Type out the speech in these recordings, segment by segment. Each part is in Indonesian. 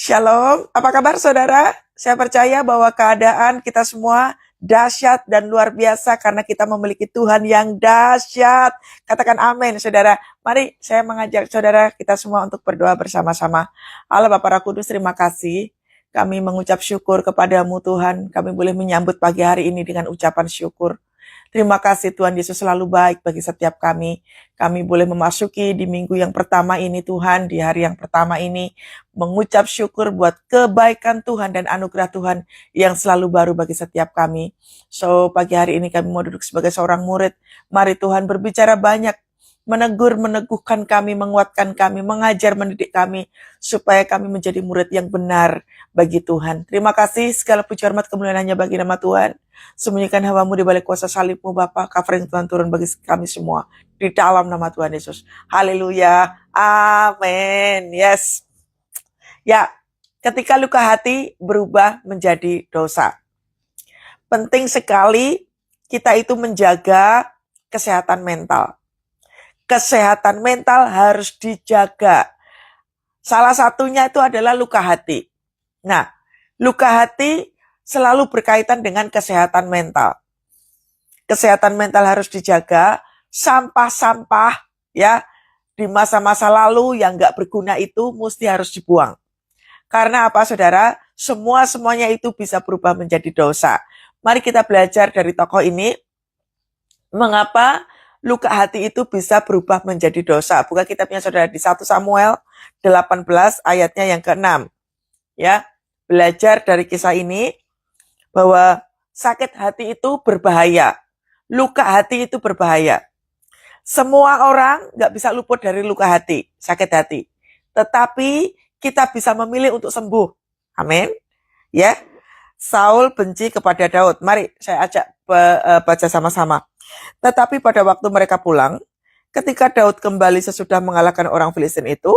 Shalom, apa kabar saudara? Saya percaya bahwa keadaan kita semua dahsyat dan luar biasa karena kita memiliki Tuhan yang dahsyat. Katakan amin saudara. Mari saya mengajak saudara kita semua untuk berdoa bersama-sama. Allah Bapa Roh Kudus, terima kasih. Kami mengucap syukur kepadamu Tuhan. Kami boleh menyambut pagi hari ini dengan ucapan syukur. Terima kasih Tuhan Yesus selalu baik bagi setiap kami. Kami boleh memasuki di minggu yang pertama ini Tuhan, di hari yang pertama ini, mengucap syukur buat kebaikan Tuhan dan anugerah Tuhan yang selalu baru bagi setiap kami. So, pagi hari ini kami mau duduk sebagai seorang murid. Mari Tuhan berbicara banyak, menegur, meneguhkan kami, menguatkan kami, mengajar, mendidik kami, supaya kami menjadi murid yang benar bagi Tuhan. Terima kasih, segala puji hormat kemuliaan hanya bagi nama Tuhan. Sembunyikan hawa-Mu di balik kuasa salib-Mu Bapa, covering Tuhan turun bagi kami semua di dalam nama Tuhan Yesus. Haleluya. Amin. Yes. Ya, ketika luka hati berubah menjadi dosa. Penting sekali kita itu menjaga kesehatan mental. Kesehatan mental harus dijaga. Salah satunya itu adalah luka hati. Nah, luka hati selalu berkaitan dengan kesehatan mental. Kesehatan mental harus dijaga. Sampah-sampah ya di masa-masa lalu yang nggak berguna itu mesti harus dibuang. Karena apa saudara? Semuanya itu bisa berubah menjadi dosa. Mari kita belajar dari tokoh ini. Mengapa luka hati itu bisa berubah menjadi dosa? Buka kitabnya saudara di 1 Samuel 18 ayatnya yang ke-6. Ya, belajar dari kisah ini bahwa sakit hati itu berbahaya. Luka hati itu berbahaya. Semua orang nggak bisa luput dari luka hati, sakit hati. Tetapi kita bisa memilih untuk sembuh. Amin. Ya. Saul benci kepada Daud. Mari saya ajak baca sama-sama. Tetapi pada waktu mereka pulang, ketika Daud kembali sesudah mengalahkan orang Filistin itu,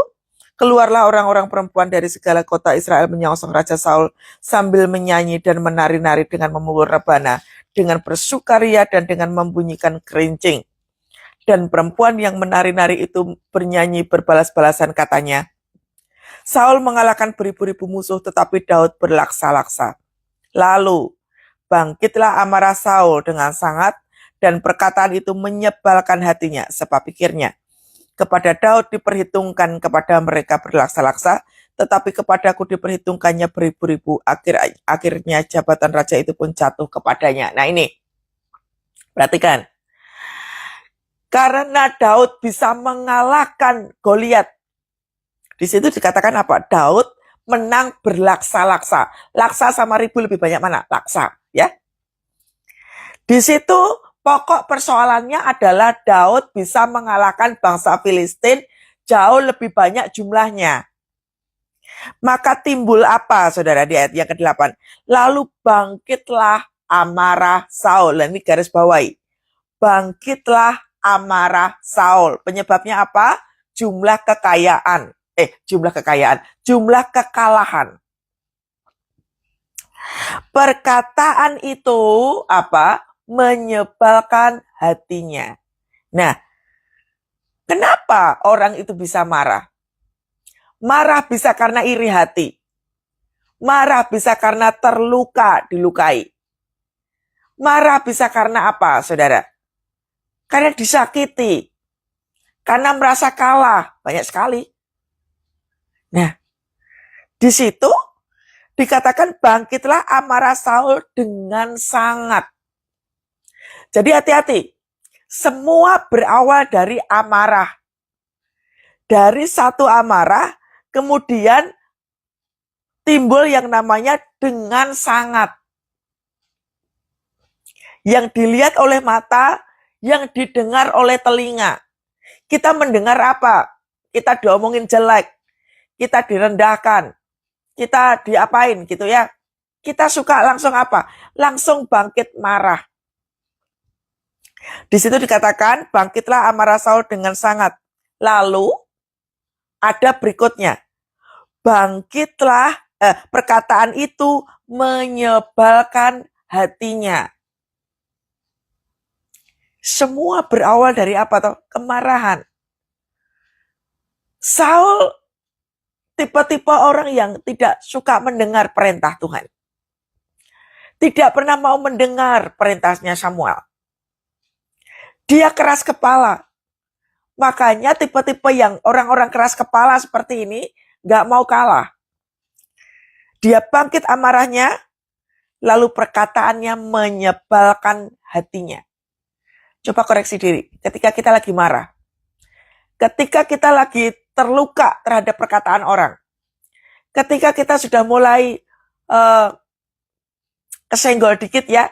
keluarlah orang-orang perempuan dari segala kota Israel menyongsong Raja Saul sambil menyanyi dan menari-nari dengan memukul rebana, dengan bersukaria dan dengan membunyikan kerincing. Dan perempuan yang menari-nari itu bernyanyi berbalas-balasan katanya, Saul mengalahkan beribu-ribu musuh tetapi Daud berlaksa-laksa. Lalu bangkitlah amarah Saul dengan sangat dan perkataan itu menyebalkan hatinya sebab pikirnya, kepada Daud diperhitungkan kepada mereka berlaksa-laksa, tetapi kepadaku diperhitungkannya beribu-ribu. Akhirnya jabatan raja itu pun jatuh kepadanya. Nah ini, perhatikan. Karena Daud bisa mengalahkan Goliat. Di situ dikatakan apa? Daud menang berlaksa-laksa. Laksa sama ribu lebih banyak mana? Laksa, ya. Di situ pokok persoalannya adalah Daud bisa mengalahkan bangsa Filistin jauh lebih banyak jumlahnya. Maka timbul apa saudara di ayat yang ke-8? Lalu bangkitlah amarah Saul. Ini garis bawahi. Bangkitlah amarah Saul. Penyebabnya apa? Jumlah kekayaan. Jumlah kekalahan. Perkataan itu apa? Menyebalkan hatinya. Nah, kenapa orang itu bisa marah? Marah bisa karena iri hati. Marah bisa karena terluka, dilukai. Marah bisa karena apa, saudara? Karena disakiti. Karena merasa kalah, banyak sekali. Nah, di situ dikatakan bangkitlah amarah Saul dengan sangat. Jadi hati-hati. Semua berawal dari amarah. Dari satu amarah, kemudian timbul yang namanya dengan sangat. Yang dilihat oleh mata, yang didengar oleh telinga. Kita mendengar apa? Kita diomongin jelek. Kita direndahkan. Kita diapain gitu ya. Kita suka langsung apa? Langsung bangkit marah. Di situ dikatakan bangkitlah amarah Saul dengan sangat. Lalu ada berikutnya. Bangkitlah, perkataan itu menyebalkan hatinya. Semua berawal dari apa toh? Kemarahan. Saul tipe-tipe orang yang tidak suka mendengar perintah Tuhan. Tidak pernah mau mendengar perintahnya Samuel. Dia keras kepala. Makanya tipe-tipe yang orang-orang keras kepala seperti ini gak mau kalah. Dia bangkit amarahnya, lalu perkataannya menyebalkan hatinya. Coba koreksi diri, ketika kita lagi marah, ketika kita lagi terluka terhadap perkataan orang, ketika kita sudah mulai kesenggol dikit ya,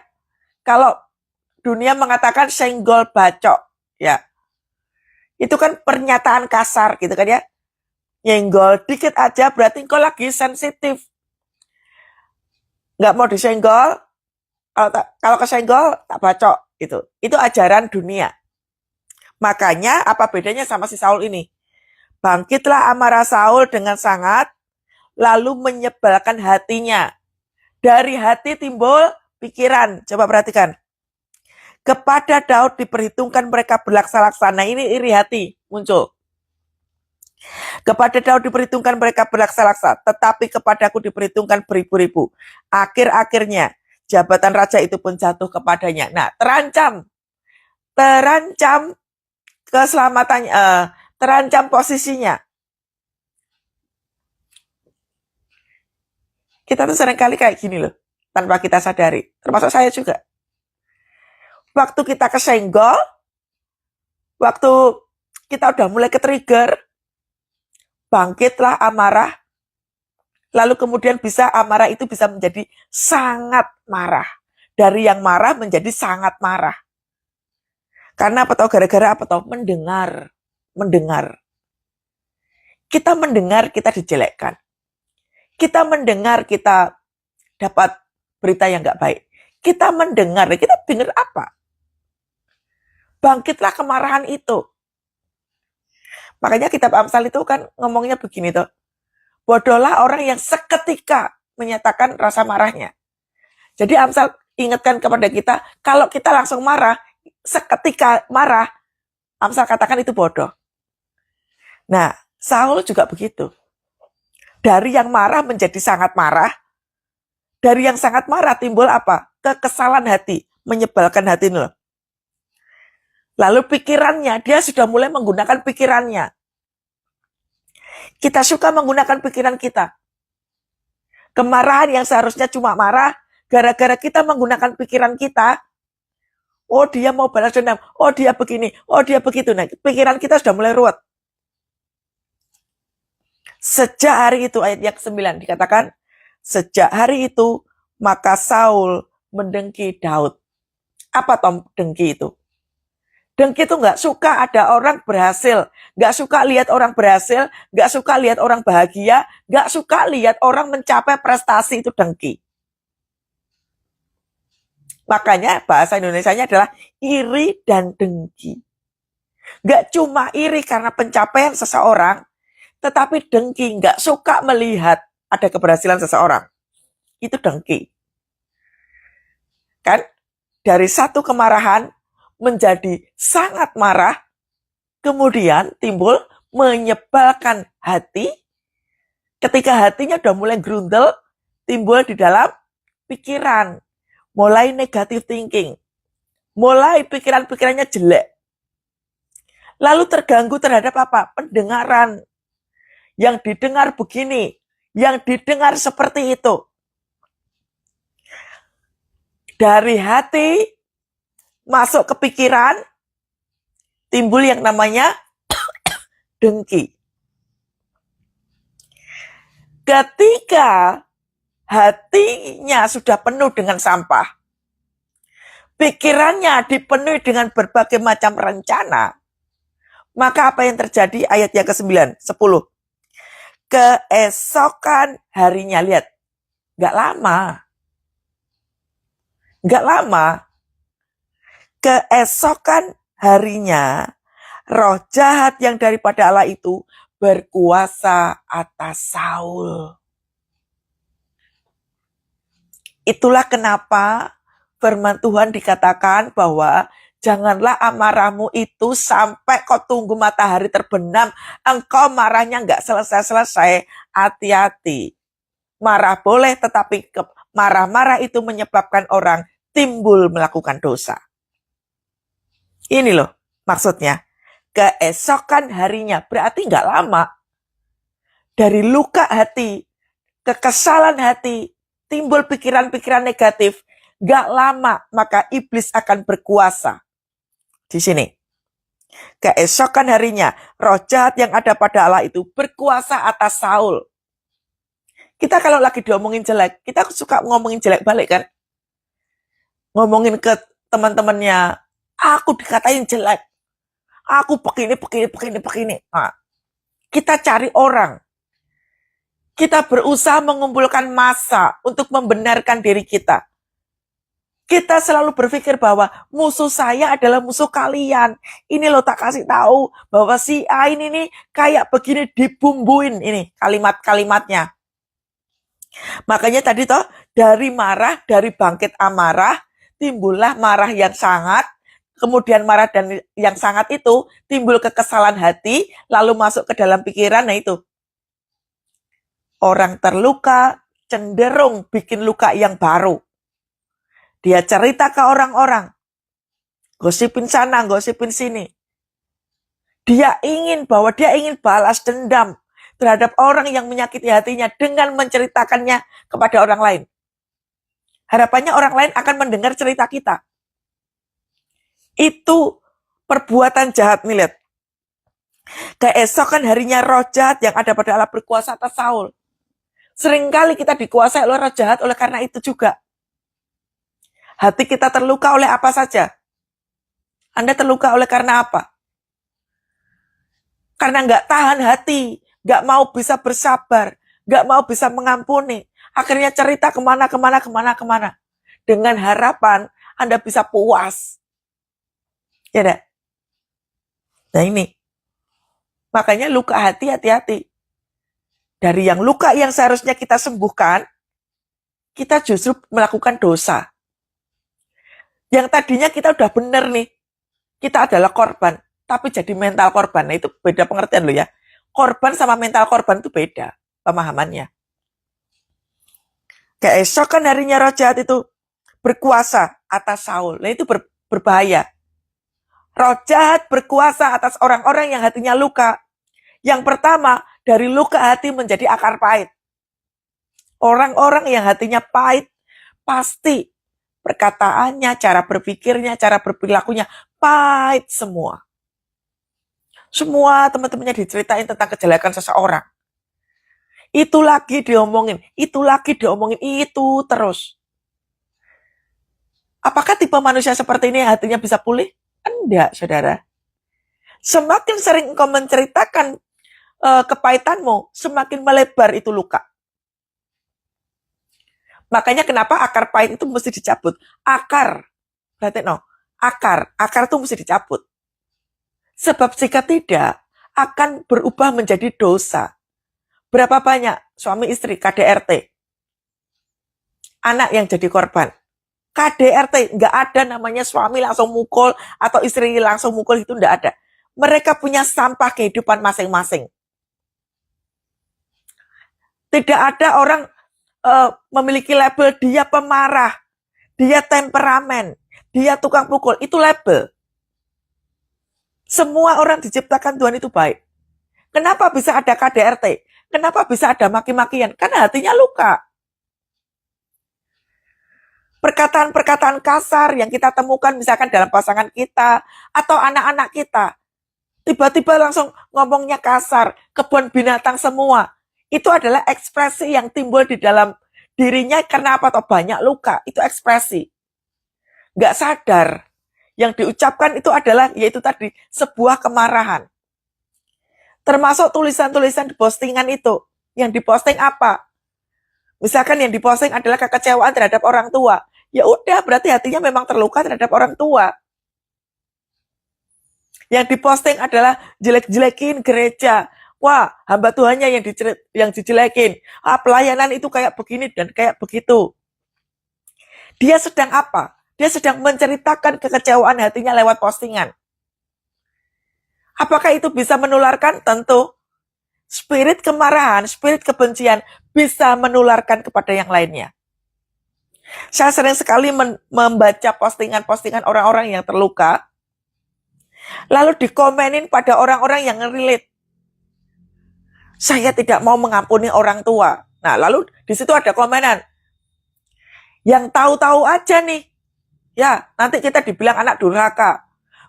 kalau dunia mengatakan senggol bacok, ya, itu kan pernyataan kasar gitu kan ya, nyenggol dikit aja berarti kau lagi sensitif, nggak mau disenggol, kalau kesenggol tak bacok, itu ajaran dunia. Makanya apa bedanya sama si Saul ini? Bangkitlah amarah Saul dengan sangat, lalu menyebalkan hatinya. Dari hati timbul pikiran. Coba perhatikan. Kepada Daud diperhitungkan mereka berlaksa-laksa. Nah ini iri hati muncul. Kepada Daud diperhitungkan mereka berlaksa-laksa, tetapi kepadaku diperhitungkan beribu-ribu. Akhir-akhirnya jabatan raja itu pun jatuh kepadanya. Nah, terancam keselamatannya, terancam posisinya. Kita tuh seringkali kayak gini loh, tanpa kita sadari. Termasuk saya juga. Waktu kita kesenggol, waktu kita udah mulai ke-trigger, bangkitlah amarah, lalu kemudian amarah itu bisa menjadi sangat marah. Dari yang marah menjadi sangat marah. Karena apa tau? Gara-gara apa tau? Mendengar. Kita mendengar kita dijelekkan. Kita mendengar kita dapat berita yang gak baik. Kita mendengar, kita dengar apa? Bangkitlah kemarahan itu. Makanya kitab Amsal itu kan ngomongnya begini tuh. Bodohlah orang yang seketika menyatakan rasa marahnya. Jadi Amsal ingatkan kepada kita, kalau kita langsung marah, seketika marah, Amsal katakan itu bodoh. Nah, Saul juga begitu. Dari yang marah menjadi sangat marah, dari yang sangat marah timbul apa? Kekesalan hati, menyebalkan hati loh. Lalu pikirannya, dia sudah mulai menggunakan pikirannya. Kita suka menggunakan pikiran kita. Kemarahan yang seharusnya cuma marah, gara-gara kita menggunakan pikiran kita, oh dia mau balas dendam, oh dia begini, oh dia begitu. Nah, pikiran kita sudah mulai ruwet. Sejak hari itu, ayat yang ke-9 dikatakan, sejak hari itu, maka Saul mendengki Daud. Apa toh dengki itu? Dengki itu gak suka ada orang berhasil, gak suka lihat orang berhasil, gak suka lihat orang bahagia, gak suka lihat orang mencapai prestasi, itu dengki. Makanya bahasa Indonesianya adalah iri dan dengki. Gak cuma iri karena pencapaian seseorang, tetapi dengki, gak suka melihat ada keberhasilan seseorang. Itu dengki. Kan? Dari satu kemarahan menjadi sangat marah, kemudian timbul menyebalkan hati. Ketika hatinya udah mulai grundel, timbul di dalam pikiran. Mulai negative thinking. Mulai pikiran-pikirannya jelek. Lalu terganggu terhadap apa? Pendengaran. Yang didengar begini, yang didengar seperti itu. Dari hati masuk ke pikiran, timbul yang namanya dengki. Ketika hatinya sudah penuh dengan sampah, pikirannya dipenuhi dengan berbagai macam rencana, maka apa yang terjadi? Ayat yang ke-9, 10. Keesokan harinya, lihat, gak lama, keesokan harinya, roh jahat yang daripada Allah itu berkuasa atas Saul. Itulah kenapa firman Tuhan dikatakan bahwa Janganlah amarahmu itu sampai kau tunggu matahari terbenam, engkau marahnya nggak selesai-selesai. Hati-hati. Marah boleh, tetapi marah-marah itu menyebabkan orang timbul melakukan dosa. Ini loh maksudnya. Keesokan harinya, berarti nggak lama. Dari luka hati, kekesalan hati, timbul pikiran-pikiran negatif, nggak lama maka iblis akan berkuasa. Di sini. Keesokan harinya, roh jahat yang ada pada Allah itu berkuasa atas Saul. Kita kalau lagi diomongin jelek, kita suka ngomongin jelek balik kan? Ngomongin ke teman-temannya, aku dikatain jelek. Aku begini. Nah, kita cari orang. Kita berusaha mengumpulkan massa untuk membenarkan diri kita. Kita selalu berpikir bahwa musuh saya adalah musuh kalian. Ini loh tak kasih tahu bahwa si A ini nih kayak begini, dibumbuin ini kalimat-kalimatnya. Makanya tadi toh dari marah, dari bangkit amarah, timbullah marah yang sangat, kemudian marah dan yang sangat itu timbul kekesalan hati, lalu masuk ke dalam pikiran. Nah itu. Orang terluka cenderung bikin luka yang baru. Dia cerita ke orang-orang. Gosipin sana, gosipin sini. Dia ingin balas dendam terhadap orang yang menyakiti hatinya dengan menceritakannya kepada orang lain. Harapannya orang lain akan mendengar cerita kita. Itu perbuatan jahat, nih lihat. Keesokan harinya roh jahat yang ada pada Allah berkuasa atas Saul. Seringkali kita dikuasai oleh roh jahat oleh karena itu juga. Hati kita terluka oleh apa saja? Anda terluka oleh karena apa? Karena nggak tahan hati, nggak mau bisa bersabar, nggak mau bisa mengampuni. Akhirnya cerita kemana. Dengan harapan Anda bisa puas. Ya enggak? Nah ini. Makanya luka hati, hati-hati. Dari yang luka yang seharusnya kita sembuhkan, kita justru melakukan dosa. Yang tadinya kita udah bener nih, kita adalah korban, tapi jadi mental korban. Nah itu beda pengertian loh ya. Korban sama mental korban itu beda pemahamannya. Keesokan harinya roh jahat itu berkuasa atas Saul. Nah itu berbahaya. Roh jahat berkuasa atas orang-orang yang hatinya luka. Yang pertama, dari luka hati menjadi akar pahit. Orang-orang yang hatinya pahit, pasti perkataannya, cara berpikirnya, cara berperilakunya, pahit semua. Semua teman-temannya diceritain tentang kejelekan seseorang. Itu lagi diomongin, itu terus. Apakah tipe manusia seperti ini hatinya bisa pulih? Enggak, saudara. Semakin sering engkau menceritakan kepahitanmu, semakin melebar itu luka. Makanya kenapa akar pahit itu mesti dicabut. Akar itu mesti dicabut. Sebab jika tidak, akan berubah menjadi dosa. Berapa banyak suami istri KDRT? Anak yang jadi korban. KDRT, nggak ada namanya suami langsung mukul atau istri langsung mukul, itu nggak ada. Mereka punya sampah kehidupan masing-masing. Tidak ada orang memiliki label dia pemarah, dia temperamen, dia tukang pukul, itu label. Semua orang diciptakan Tuhan itu baik. Kenapa bisa ada KDRT? Kenapa bisa ada maki-makian? Karena hatinya luka. Perkataan-perkataan kasar yang kita temukan misalkan dalam pasangan kita atau anak-anak kita, tiba-tiba langsung ngomongnya kasar, kebun binatang semua. Itu adalah ekspresi yang timbul di dalam dirinya karena apa? Atau banyak luka, itu ekspresi. Nggak sadar. Yang diucapkan itu adalah, yaitu tadi, sebuah kemarahan. Termasuk tulisan-tulisan di postingan itu. Yang diposting apa? Misalkan yang diposting adalah kekecewaan terhadap orang tua. Ya udah, berarti hatinya memang terluka terhadap orang tua. Yang diposting adalah jelek-jelekin gereja. Wah, hamba Tuhannya yang dijelekin. Pelayanan itu kayak begini dan kayak begitu. Dia sedang apa? Dia sedang menceritakan kekecewaan hatinya lewat postingan. Apakah itu bisa menularkan? Tentu. Spirit kemarahan, spirit kebencian bisa menularkan kepada yang lainnya. Saya sering sekali membaca postingan-postingan orang-orang yang terluka, lalu dikomenin pada orang-orang yang relate. Saya tidak mau mengampuni orang tua. Nah, lalu di situ ada komenan. Yang tahu-tahu aja nih, ya nanti kita dibilang anak durhaka.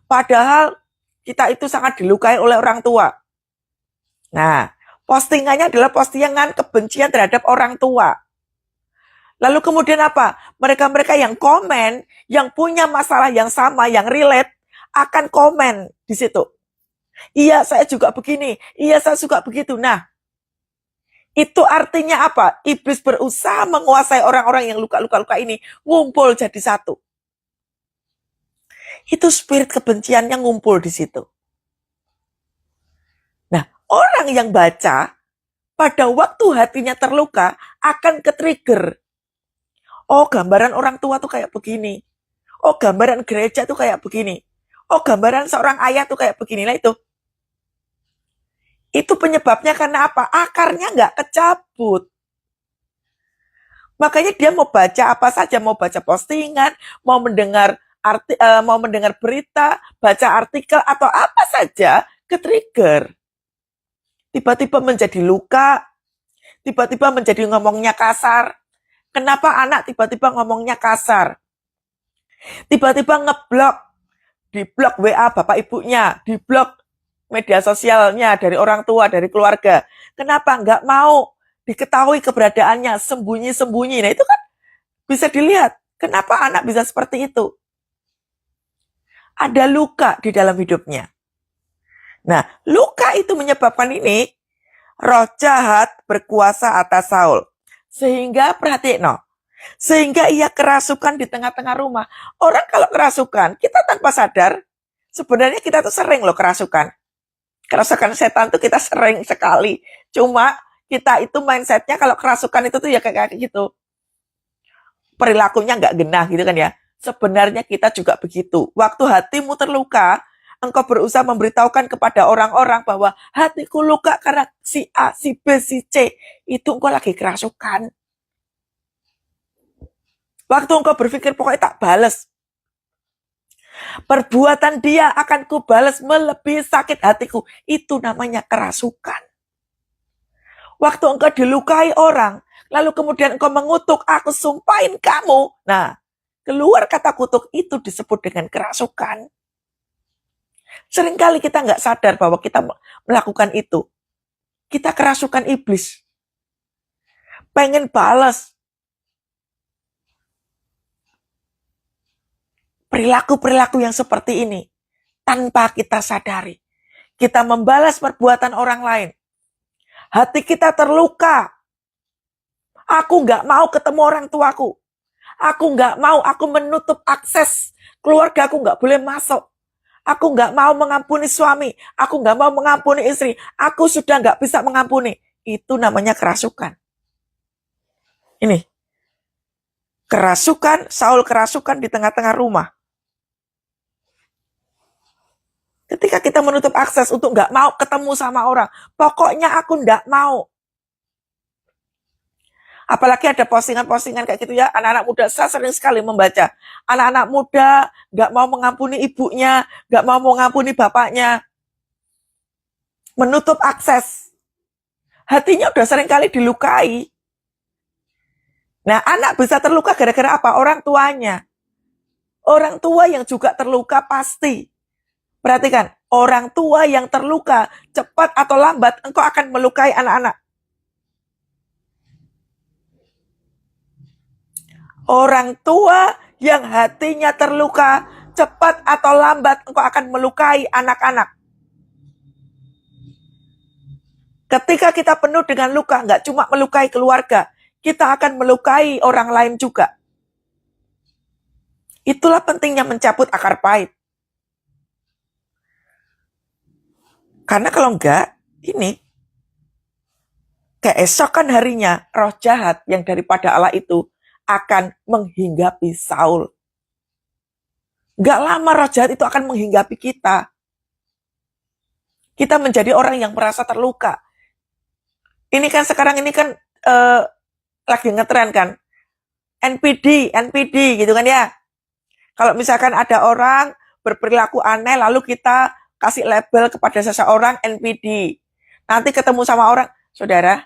Padahal kita itu sangat dilukai oleh orang tua. Nah, postingannya adalah postingan kebencian terhadap orang tua. Lalu kemudian apa? Mereka-mereka yang komen, yang punya masalah yang sama, yang relate, akan komen di situ. Iya, saya juga begini. Iya, saya juga begitu. Nah, itu artinya apa? Iblis berusaha menguasai orang-orang yang luka-luka ini, ngumpul jadi satu. Itu spirit kebenciannya ngumpul di situ. Nah, orang yang baca, pada waktu hatinya terluka, akan ke-trigger. Oh, gambaran orang tua tuh kayak begini. Oh, gambaran gereja tuh kayak begini. Oh, gambaran seorang ayah tuh kayak begini. Nah, itu penyebabnya karena apa? Akarnya nggak kecabut. Makanya dia mau baca apa saja, mau baca postingan, mau mendengar mau mendengar berita, baca artikel atau apa saja, ke-trigger. Tiba-tiba menjadi luka, tiba-tiba menjadi ngomongnya kasar. Kenapa anak tiba-tiba ngomongnya kasar? Tiba-tiba ngeblok, di-blok WA bapak ibunya, di-blok media sosialnya dari orang tua, dari keluarga. Kenapa nggak mau diketahui keberadaannya, sembunyi-sembunyi? Nah, itu kan bisa dilihat. Kenapa anak bisa seperti itu? Ada luka di dalam hidupnya. Nah, luka itu menyebabkan ini, roh jahat berkuasa atas Saul. Sehingga, perhatiin, sehingga ia kerasukan di tengah-tengah rumah. Orang kalau kerasukan, kita tanpa sadar, sebenarnya kita tuh sering loh kerasukan. Kerasukan setan tuh kita sering sekali. Cuma kita itu mindsetnya kalau kerasukan itu tuh ya kayak gitu. Perilakunya nggak genah gitu kan ya. Sebenarnya kita juga begitu. Waktu hatimu terluka, engkau berusaha memberitahukan kepada orang-orang bahwa hatiku luka karena si A, si B, si C. Itu engkau lagi kerasukan. Waktu engkau berpikir pokoknya tak balas. Perbuatan dia akan kubalas melebihi sakit hatiku. Itu namanya kerasukan. Waktu engkau dilukai orang, lalu kemudian engkau mengutuk, aku sumpahin kamu. Nah, keluar kata kutuk itu disebut dengan kerasukan. Seringkali kita nggak sadar bahwa kita melakukan itu. Kita kerasukan iblis. Pengen balas. Perilaku-perilaku yang seperti ini. Tanpa kita sadari. Kita membalas perbuatan orang lain. Hati kita terluka. Aku nggak mau ketemu orang tuaku. Aku nggak mau, aku menutup akses keluarga, aku nggak boleh masuk. Aku nggak mau mengampuni suami. Aku nggak mau mengampuni istri. Aku sudah nggak bisa mengampuni. Itu namanya kerasukan. Ini. Kerasukan, Saul kerasukan di tengah-tengah rumah. Ketika kita menutup akses untuk nggak mau ketemu sama orang. Pokoknya aku nggak mau. Apalagi ada postingan-postingan kayak gitu ya, anak-anak muda, saya sering sekali membaca. Anak-anak muda gak mau mengampuni ibunya, gak mau mengampuni bapaknya. Menutup akses. Hatinya udah sering kali dilukai. Nah, anak bisa terluka gara-gara apa? Orang tuanya. Orang tua yang juga terluka pasti. Perhatikan, orang tua yang terluka, cepat atau lambat, engkau akan melukai anak-anak. Orang tua yang hatinya terluka, cepat atau lambat engkau akan melukai anak-anak. Ketika kita penuh dengan luka, nggak cuma melukai keluarga, kita akan melukai orang lain juga. Itulah pentingnya mencabut akar pahit. Karena kalau enggak, ini keesokan harinya roh jahat yang daripada Allah itu akan menghinggapi Saul. Gak lama roh jahat itu akan menghinggapi kita. Kita menjadi orang yang merasa terluka. Ini kan sekarang ini kan lagi ngetren kan. NPD gitu kan ya. Kalau misalkan ada orang berperilaku aneh lalu kita kasih label kepada seseorang NPD. Nanti ketemu sama orang, saudara,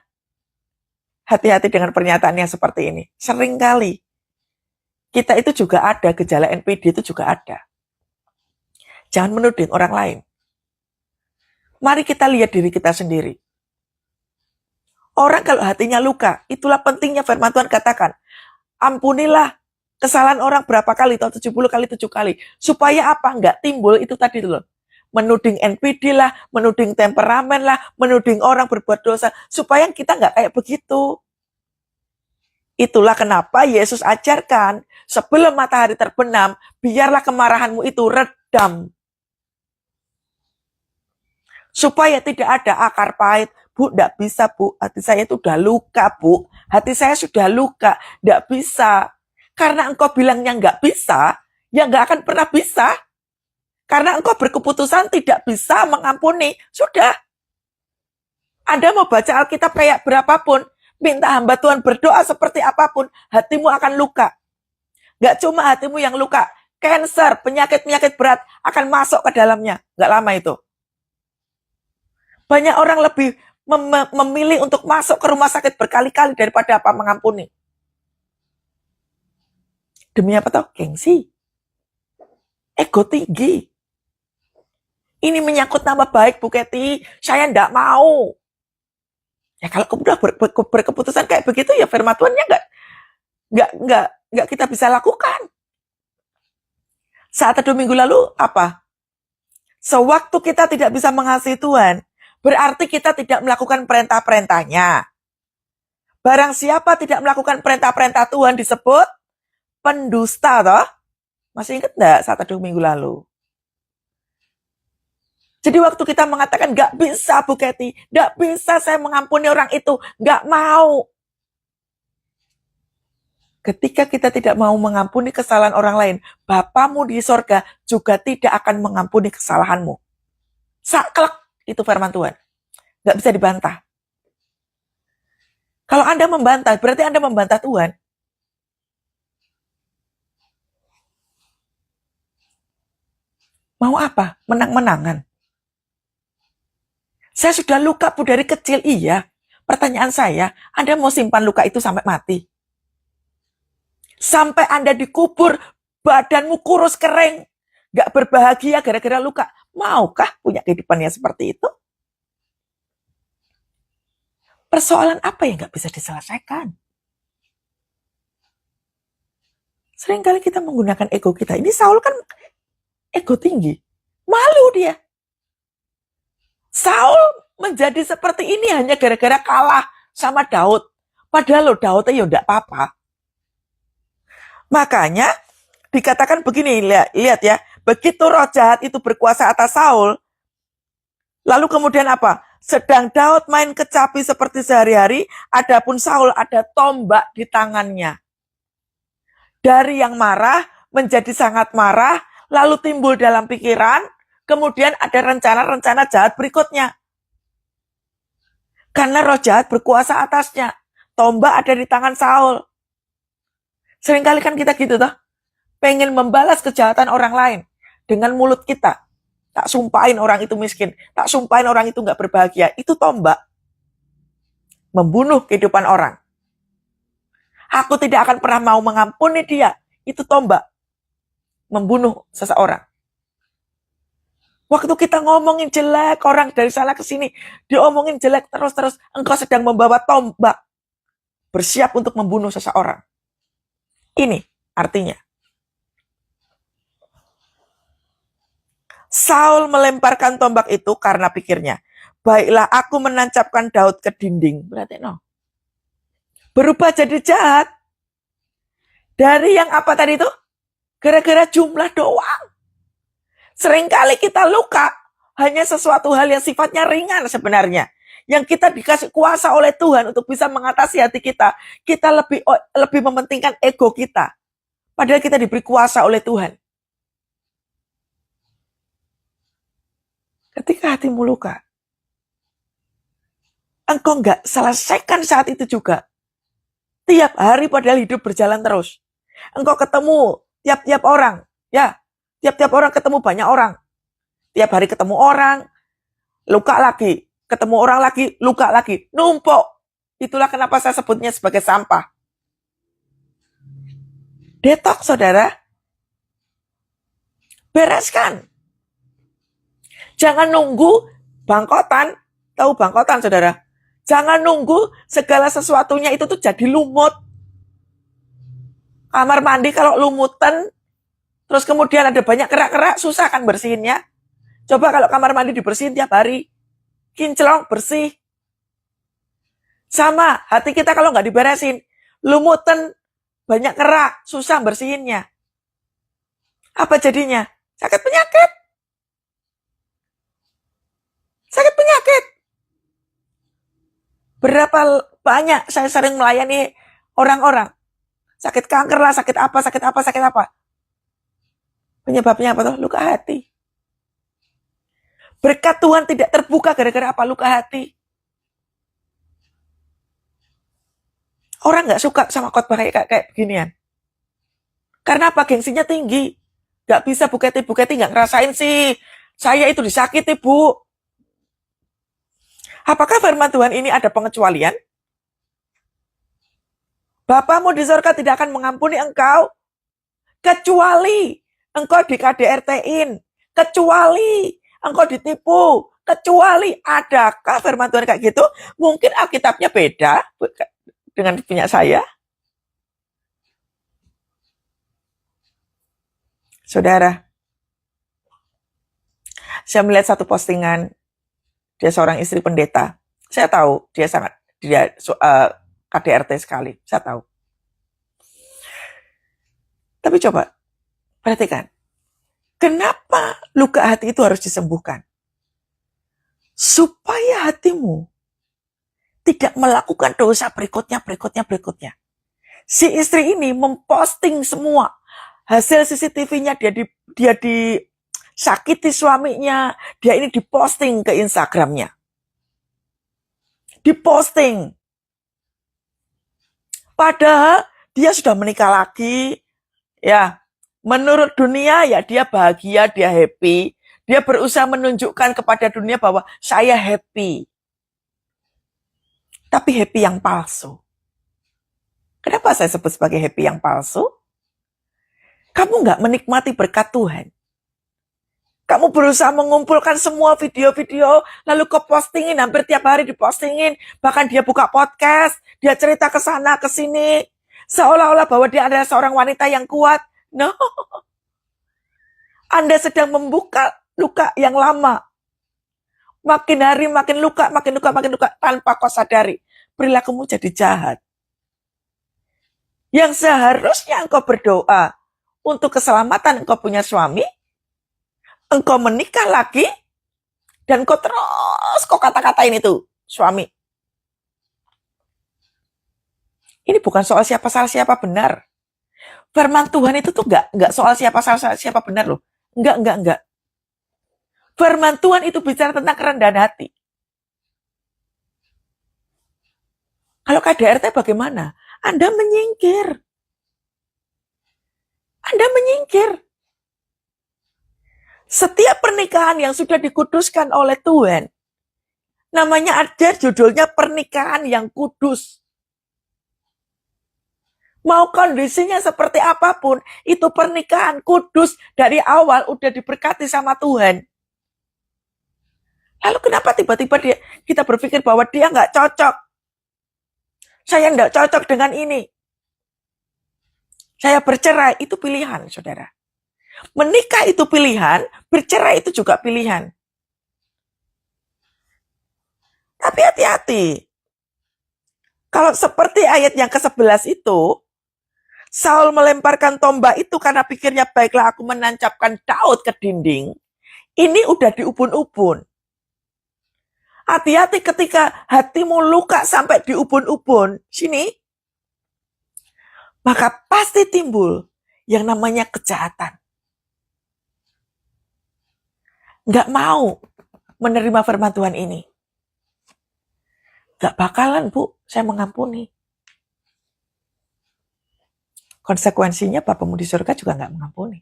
hati-hati dengan pernyataan yang seperti ini. Sering kali kita itu juga ada, gejala NPD itu juga ada. Jangan menuding orang lain. Mari kita lihat diri kita sendiri. Orang kalau hatinya luka, itulah pentingnya firman Tuhan katakan, ampunilah kesalahan orang berapa kali, atau 70 kali 7 kali. Supaya apa? Enggak timbul itu tadi loh. Menuding NPD lah, menuding temperamen lah, menuding orang berbuat dosa. Supaya kita enggak kayak begitu. Itulah kenapa Yesus ajarkan, sebelum matahari terbenam, biarlah kemarahanmu itu redam. Supaya tidak ada akar pahit. Bu, enggak bisa Bu, hati saya itu udah luka Bu. Hati saya sudah luka, enggak bisa. Karena engkau bilangnya enggak bisa, ya enggak akan pernah bisa. Karena engkau berkeputusan tidak bisa mengampuni. Sudah. Anda mau baca Alkitab kayak berapapun, minta hamba Tuhan berdoa seperti apapun, hatimu akan luka. Enggak cuma hatimu yang luka, kanker, penyakit-penyakit berat akan masuk ke dalamnya. Enggak lama itu. Banyak orang lebih memilih untuk masuk ke rumah sakit berkali-kali daripada apa mengampuni. Demi apa toh? Gengsi. Ego tinggi. Ini menyangkut nama baik Bu Keti. Saya enggak mau. Ya kalau kamu udah berkeputusan kayak begitu ya firman Tuhannya enggak kita bisa lakukan. Saat teduh minggu lalu apa? Sewaktu kita tidak bisa mengasihi Tuhan, berarti kita tidak melakukan perintah-perintahnya. Barang siapa tidak melakukan perintah-perintah Tuhan disebut pendusta toh? Masih ingat enggak saat teduh minggu lalu? Jadi waktu kita mengatakan gak bisa Bu Keti, gak bisa saya mengampuni orang itu, gak mau. Ketika kita tidak mau mengampuni kesalahan orang lain, Bapamu di sorga juga tidak akan mengampuni kesalahanmu. Saklek itu firman Tuhan. Gak bisa dibantah. Kalau Anda membantah, berarti Anda membantah Tuhan. Mau apa? Menang-menangan. Saya sudah luka Bu dari kecil, iya. Pertanyaan saya, Anda mau simpan luka itu sampai mati? Sampai Anda dikubur, badanmu kurus kering, gak berbahagia gara-gara luka. Maukah punya kehidupan yang seperti itu? Persoalan apa yang gak bisa diselesaikan? Seringkali kita menggunakan ego kita. Ini Saul kan ego tinggi. Malu dia. Saul menjadi seperti ini hanya gara-gara kalah sama Daud. Padahal Daudnya ya enggak apa-apa. Makanya dikatakan begini, lihat ya. Begitu roh jahat itu berkuasa atas Saul, lalu kemudian apa? Sedang Daud main kecapi seperti sehari-hari, adapun Saul ada tombak di tangannya. Dari yang marah menjadi sangat marah, lalu timbul dalam pikiran, kemudian ada rencana-rencana jahat berikutnya. Karena roh jahat berkuasa atasnya. Tombak ada di tangan Saul. Seringkali kan kita gitu toh. Pengen membalas kejahatan orang lain dengan mulut kita. Tak sumpahin orang itu miskin. Tak sumpahin orang itu gak berbahagia. Itu tombak. Membunuh kehidupan orang. Aku tidak akan pernah mau mengampuni dia. Itu tombak. Membunuh seseorang. Waktu kita ngomongin jelek orang dari sana ke sini, diomongin jelek terus-terus, engkau sedang membawa tombak. Bersiap untuk membunuh seseorang. Ini artinya. Saul melemparkan tombak itu karena pikirnya, baiklah aku menancapkan Daud ke dinding. Berarti no. Berubah jadi jahat. Dari yang apa tadi itu? Gara-gara jumlah doang. Seringkali kita luka hanya sesuatu hal yang sifatnya ringan sebenarnya. Yang kita dikasih kuasa oleh Tuhan untuk bisa mengatasi hati kita. Kita lebih mementingkan ego kita. Padahal kita diberi kuasa oleh Tuhan. Ketika hatimu luka, engkau nggak selesaikan saat itu juga. Tiap hari padahal hidup berjalan terus. Engkau ketemu tiap-tiap orang, ya, tiap-tiap orang ketemu banyak orang. Tiap hari ketemu orang, luka lagi. Ketemu orang lagi, luka lagi. Numpuk. Itulah kenapa saya sebutnya sebagai sampah. Detox, saudara. Bereskan. Jangan nunggu bangkotan. Tahu bangkotan, saudara? Jangan nunggu segala sesuatunya itu tuh jadi lumut. Kamar mandi kalau lumutan, terus kemudian ada banyak kerak-kerak, susah kan bersihinnya. Coba kalau kamar mandi dibersihin tiap hari, kinclong, bersih. Sama, hati kita kalau nggak diberesin, lumutan, banyak kerak, susah bersihinnya. Apa jadinya? Sakit penyakit. Sakit penyakit. Berapa banyak saya sering melayani orang-orang. Sakit kanker lah, sakit apa. Penyebabnya apa tuh? Luka hati. Berkat Tuhan tidak terbuka gara-gara apa? Luka hati. Orang nggak suka sama khotbah kayak beginian. Karena apa? Gengsinya tinggi. Nggak bisa buketi-buketi, nggak ngerasain sih. Saya itu disakiti, Bu. Apakah firman Tuhan ini ada pengecualian? Bapamu di surga tidak akan mengampuni engkau, kecuali engkau di KDRT-in, kecuali engkau ditipu, kecuali adakah firman Tuhan kayak gitu? Mungkin Alkitabnya beda dengan punya saya. Saudara, saya melihat satu postingan, dia seorang istri pendeta. Saya tahu dia KDRT sekali, saya tahu. Tapi coba perhatikan, kenapa luka hati itu harus disembuhkan? Supaya hatimu tidak melakukan dosa berikutnya. Si istri ini memposting semua hasil CCTV-nya, dia disakiti suaminya, dia ini diposting ke Instagram-nya. Diposting. Padahal dia sudah menikah lagi, ya. Menurut dunia ya dia bahagia, dia happy. Dia berusaha menunjukkan kepada dunia bahwa saya happy. Tapi happy yang palsu. Kenapa saya sebut sebagai happy yang palsu? Kamu nggak menikmati berkat Tuhan. Kamu berusaha mengumpulkan semua video-video, lalu kau postingin, hampir tiap hari dipostingin. Bahkan dia buka podcast, dia cerita ke sana, ke sini. Seolah-olah bahwa dia adalah seorang wanita yang kuat. No. Anda sedang membuka luka yang lama. Makin hari makin luka, tanpa kau sadari. Perilakumu jadi jahat. Yang seharusnya engkau berdoa untuk keselamatan engkau punya suami, engkau menikah lagi, dan kau terus kau kata-katain itu, suami. Ini bukan soal siapa salah siapa benar. Firman Tuhan itu tuh enggak soal siapa salah siapa benar loh. Enggak. Firman Tuhan itu bicara tentang kerendahan hati. Kalau KDRT bagaimana? Anda menyingkir. Setiap pernikahan yang sudah dikuduskan oleh Tuhan, namanya ada judulnya pernikahan yang kudus. Mau kondisinya seperti apapun, itu pernikahan kudus dari awal udah diberkati sama Tuhan. Lalu kenapa tiba-tiba kita berpikir bahwa dia nggak cocok? Saya nggak cocok dengan ini. Saya bercerai, itu pilihan, saudara. Menikah itu pilihan, bercerai itu juga pilihan. Tapi hati-hati. Kalau seperti ayat yang ke-11 itu, Saul melemparkan tombak itu karena pikirnya, baiklah aku menancapkan Daud ke dinding. Ini udah diubun-ubun. Hati-hati ketika hatimu luka sampai diubun-ubun. Sini. Maka pasti timbul yang namanya kejahatan. Nggak mau. menerima firman Tuhan ini? Gak bakalan, Bu, saya mengampuni. Konsekuensinya Bapamu di surga juga gak mengampuni.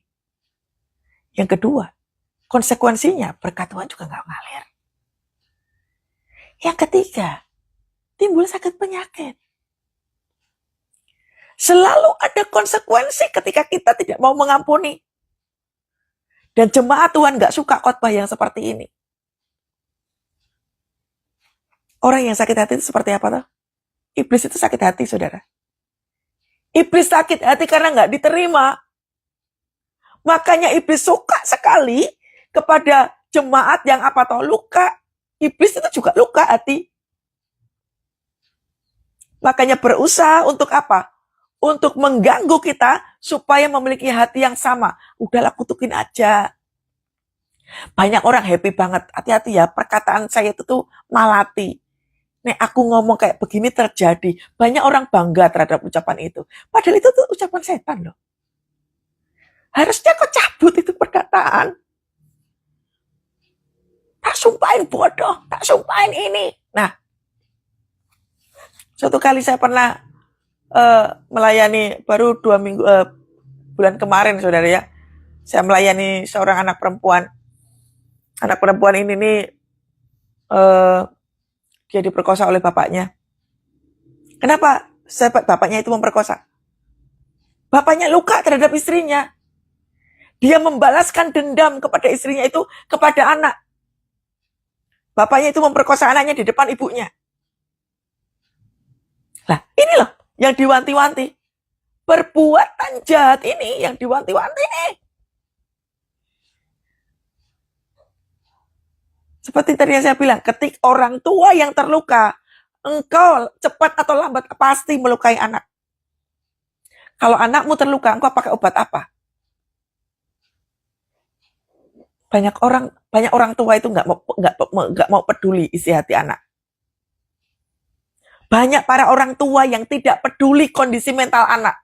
Yang kedua, konsekuensinya berkat Tuhan juga gak ngalir. Yang ketiga, timbul sakit penyakit. Selalu ada konsekuensi ketika kita tidak mau mengampuni. Dan jemaat Tuhan gak suka khotbah yang seperti ini. Orang yang sakit hati itu seperti apa tuh? Iblis itu sakit hati, saudara. Iblis sakit hati karena gak diterima. Makanya iblis suka sekali kepada jemaat yang apa toh luka. Iblis itu juga luka hati. Makanya berusaha untuk apa? Untuk mengganggu kita supaya memiliki hati yang sama. Udahlah, kutukin aja. Banyak orang happy banget. Hati-hati ya, perkataan saya itu tuh malati. Nih aku ngomong kayak begini terjadi. Banyak orang bangga terhadap ucapan itu. Padahal itu tuh ucapan setan loh. Harusnya kau cabut itu perkataan. Tak sumpahin bodoh, tak sumpahin ini. Nah, suatu kali saya pernah melayani baru 2 minggu bulan kemarin, saudara ya. Saya melayani seorang anak perempuan. Anak perempuan ini nih dia diperkosa oleh bapaknya. Kenapa bapaknya itu memperkosa? Bapaknya luka terhadap istrinya. Dia membalaskan dendam kepada istrinya itu kepada anak. Bapaknya itu memperkosa anaknya di depan ibunya. Nah, ini loh yang diwanti-wanti. Perbuatan jahat ini yang diwanti-wanti nih. Seperti tadi yang saya bilang, ketika orang tua yang terluka, engkau cepat atau lambat pasti melukai anak. Kalau anakmu terluka, engkau pakai obat apa? Banyak orang tua itu nggak mau peduli isi hati anak. Banyak para orang tua yang tidak peduli kondisi mental anak.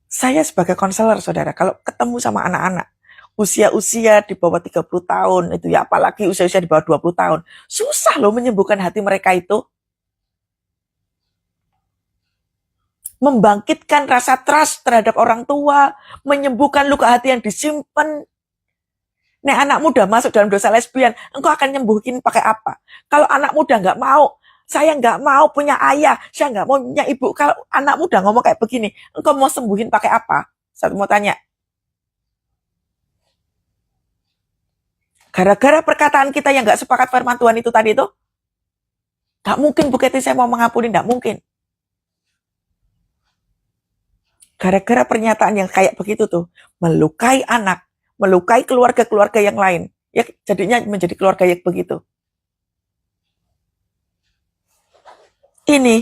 Saya sebagai konselor, saudara, kalau ketemu sama anak-anak, usia-usia di bawah 30 tahun, itu ya apalagi usia-usia di bawah 20 tahun, susah loh menyembuhkan hati mereka itu. Membangkitkan rasa trust terhadap orang tua, menyembuhkan luka hati yang disimpan. Nek anak muda masuk dalam dosa lesbian, engkau akan nyembuhin pakai apa? Kalau anak muda nggak mau, saya nggak mau punya ayah, saya nggak mau punya ibu. Kalau anak muda ngomong kayak begini, engkau mau sembuhin pakai apa? Saya mau tanya. Gara-gara perkataan kita yang nggak sepakat firman Tuhan itu tadi itu, nggak mungkin Bu Kety saya mau mengampuni, nggak mungkin. Gara-gara pernyataan yang kayak begitu tuh, melukai anak, melukai keluarga-keluarga yang lain, ya jadinya menjadi keluarga yang begitu. Ini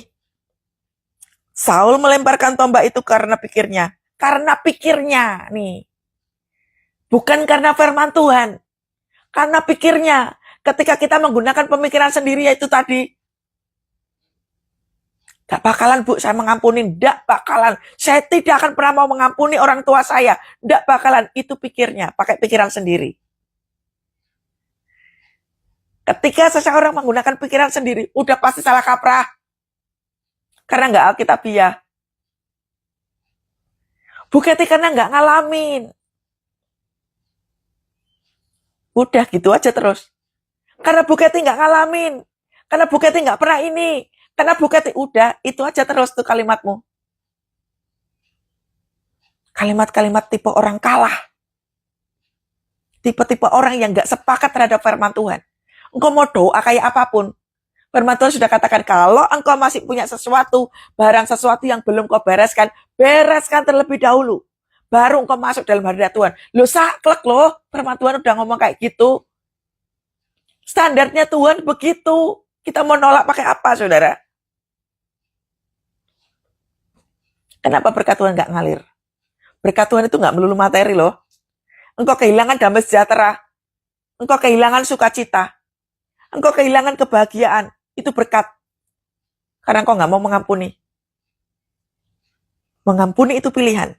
Saul melemparkan tombak itu karena pikirnya nih. Bukan karena firman Tuhan. Karena pikirnya. Ketika kita menggunakan pemikiran sendiri yaitu tadi. Gak bakalan Bu saya mengampuni. Gak bakalan. Saya tidak akan pernah mau mengampuni orang tua saya. Gak bakalan. Itu pikirnya. Pakai pikiran sendiri. Ketika seseorang menggunakan pikiran sendiri. Udah pasti salah kaprah. Karena gak alkitabiah. Bu Kety karena gak ngalamin. Udah gitu aja terus. Karena Bu Kety gak ngalamin. Karena Bu Kety gak pernah ini. Karena Bu Kety udah, itu aja terus tuh kalimatmu. Kalimat-kalimat tipe orang kalah. Tipe-tipe orang yang gak sepakat terhadap firman Tuhan. Engkau mau doa kayak apapun. Firman Tuhan sudah katakan, kalau engkau masih punya sesuatu, barang sesuatu yang belum kau bereskan, bereskan terlebih dahulu. Baru engkau masuk dalam hadirat Tuhan. Loh saklek loh, firman Tuhan udah ngomong kayak gitu. Standarnya Tuhan begitu. Kita mau nolak pakai apa, saudara? Kenapa berkat Tuhan gak ngalir? Berkat Tuhan itu gak melulu materi loh. Engkau kehilangan damai sejahtera. Engkau kehilangan sukacita. Engkau kehilangan kebahagiaan. Itu berkat. Karena engkau gak mau mengampuni. Mengampuni itu pilihan.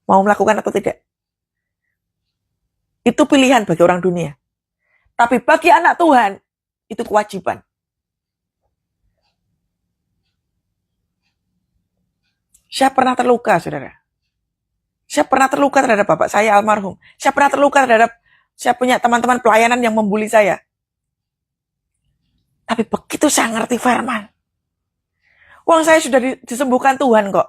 Mau melakukan atau tidak? Itu pilihan bagi orang dunia. Tapi bagi anak Tuhan, itu kewajiban. Saya pernah terluka, saudara. Saya pernah terluka terhadap bapak saya almarhum. Saya pernah terluka terhadap saya punya teman-teman pelayanan yang membuli saya. Tapi begitu saya ngerti firman, uang saya sudah disembuhkan Tuhan kok.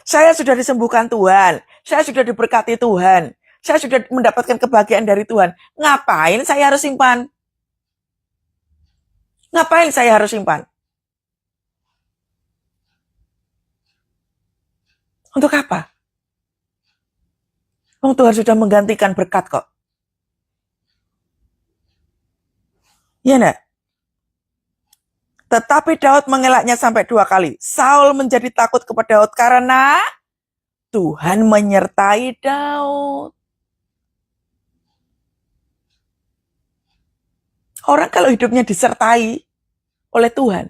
Saya sudah disembuhkan Tuhan. Saya sudah diberkati Tuhan. Saya sudah mendapatkan kebahagiaan dari Tuhan. Ngapain saya harus simpan? Ngapain saya harus simpan? Untuk apa? Tuhan sudah menggantikan berkat kok. Iya enggak? Tetapi Daud mengelaknya sampai 2 kali. Saul menjadi takut kepada Daud karena Tuhan menyertai Daud. Orang kalau hidupnya disertai oleh Tuhan,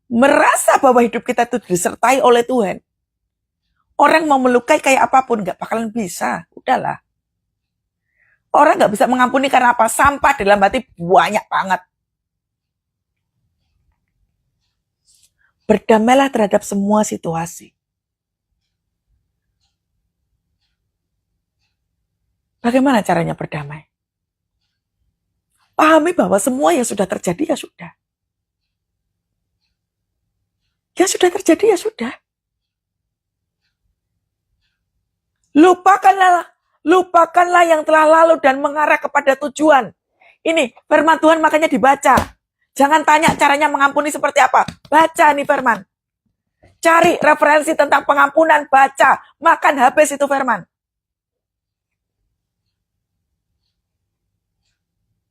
merasa bahwa hidup kita itu disertai oleh Tuhan, orang mau melukai kayak apapun gak bakalan bisa. Udahlah. Orang gak bisa mengampuni karena apa? Sampah dalam hati banyak banget. Berdamailah terhadap semua situasi. Bagaimana caranya berdamai? Pahami bahwa semua yang sudah terjadi ya sudah. Yang sudah terjadi ya sudah. Lupakanlah yang telah lalu dan mengarah kepada tujuan. Ini firman Tuhan makanya dibaca. Jangan tanya caranya mengampuni seperti apa. Baca nih firman. Cari referensi tentang pengampunan, baca. Makan habis itu firman.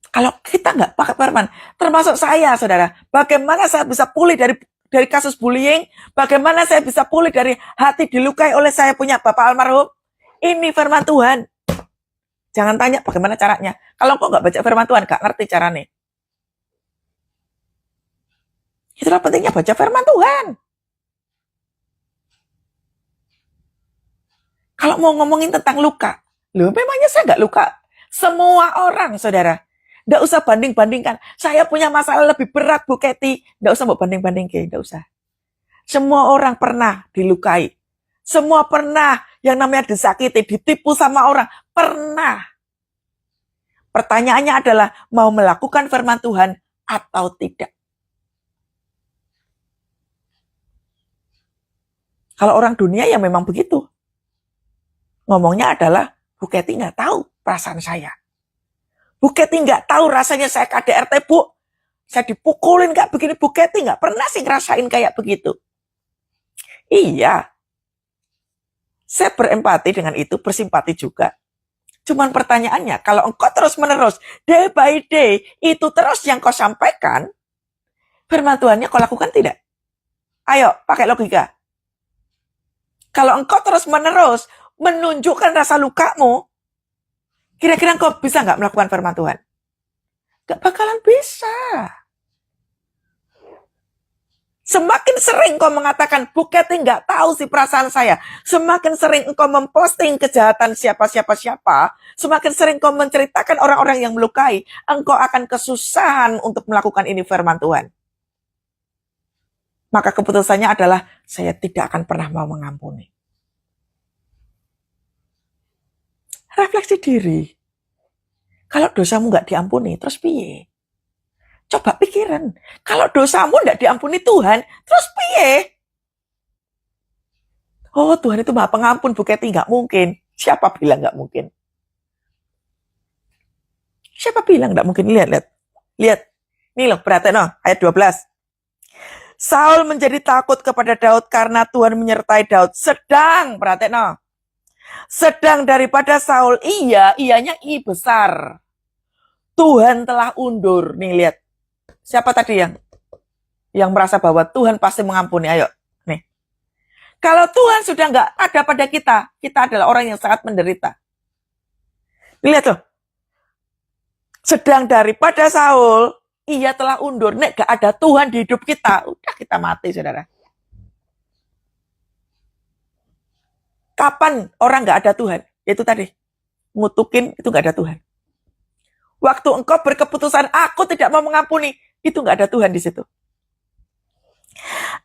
Kalau kita nggak pakai firman, termasuk saya, saudara, bagaimana saya bisa pulih dari kasus bullying, bagaimana saya bisa pulih dari hati dilukai oleh saya punya bapak almarhum, ini firman Tuhan. Jangan tanya bagaimana caranya. Kalau kok nggak baca firman Tuhan, nggak ngerti caranya. Itulah pentingnya baca firman Tuhan. Kalau mau ngomongin tentang luka, loh memangnya saya nggak luka? Semua orang, saudara. Nggak usah banding-bandingkan. Saya punya masalah lebih berat, Bu Kety. Nggak usah mau banding-bandingkan, nggak usah. Semua orang pernah dilukai. Semua pernah yang namanya disakiti, ditipu sama orang. Pernah. Pertanyaannya adalah mau melakukan firman Tuhan atau tidak. Kalau orang dunia ya memang begitu. Ngomongnya adalah, Bu Kety nggak tahu perasaan saya. Bu Kety nggak tahu rasanya saya KDRT, Bu. Saya dipukulin kayak begini, Bu Kety nggak pernah sih ngerasain kayak begitu. Iya. Saya berempati dengan itu, bersimpati juga. Cuman pertanyaannya, kalau engkau terus-menerus, day by day, itu terus yang kau sampaikan, firman Tuhannya kau lakukan tidak? Ayo, pakai logika. Kalau engkau terus-menerus menunjukkan rasa lukamu, kira-kira engkau bisa nggak melakukan firman Tuhan? Gak bakalan bisa. Semakin sering kau mengatakan, Bu Kety nggak tahu sih perasaan saya. Semakin sering engkau memposting kejahatan siapa-siapa, semakin sering kau menceritakan orang-orang yang melukai, engkau akan kesusahan untuk melakukan ini firman Tuhan. Maka keputusannya adalah, saya tidak akan pernah mau mengampuni. Refleksi diri. Kalau dosamu nggak diampuni, terus piye? Coba pikiran. Kalau dosamu nggak diampuni Tuhan, terus piye? Oh, Tuhan itu maha pengampun, Bu Kety. Nggak mungkin. Siapa bilang nggak mungkin? Siapa bilang nggak mungkin? Lihat. Ini loh, perhatian no, ayat 12. Saul menjadi takut kepada Daud karena Tuhan menyertai Daud. Perhatian no. Sedang daripada Saul, iyanya I besar. Tuhan telah undur. Nih lihat. Siapa tadi yang merasa bahwa Tuhan pasti mengampuni? Ayo, nih. Kalau Tuhan sudah nggak ada pada kita adalah orang yang sangat menderita. Lihat loh. Sedang daripada Saul, ia telah undur. Nek gak ada Tuhan di hidup kita, udah kita mati, saudara. Kapan orang nggak ada Tuhan? Itu tadi. ngutukin, itu nggak ada Tuhan. Waktu engkau berkeputusan, aku tidak mau mengampuni, itu nggak ada Tuhan di situ.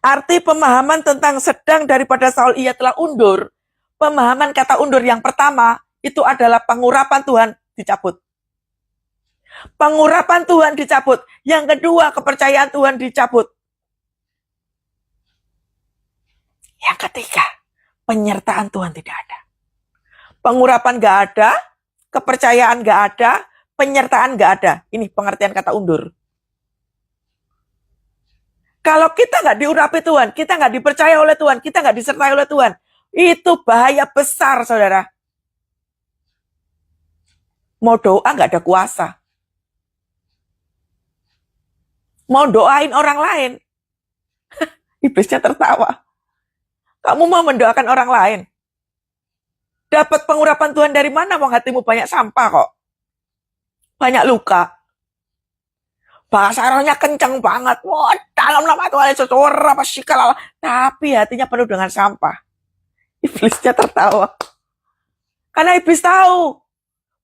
Arti pemahaman tentang sedang daripada Saul ia telah undur. Pemahaman kata undur yang pertama, itu adalah pengurapan Tuhan dicabut. Pengurapan Tuhan dicabut. Yang kedua, kepercayaan Tuhan dicabut. Yang ketiga, penyertaan Tuhan tidak ada. Pengurapan gak ada, kepercayaan gak ada, penyertaan gak ada. Ini pengertian kata undur. Kalau kita gak diurapi Tuhan, kita gak dipercaya oleh Tuhan, kita gak disertai oleh Tuhan, itu bahaya besar, saudara. Mau doa gak ada kuasa. Mau doain orang lain, iblisnya tertawa. Kamu mau mendoakan orang lain? Dapat pengurapan Tuhan dari mana? Wong hatimu banyak sampah kok. Banyak luka. Bahasa rohnya kencang banget. Wah, dalam nama Tuhan Yesus. Apa sih kalau? Tapi hatinya penuh dengan sampah. Iblisnya tertawa. Karena iblis tahu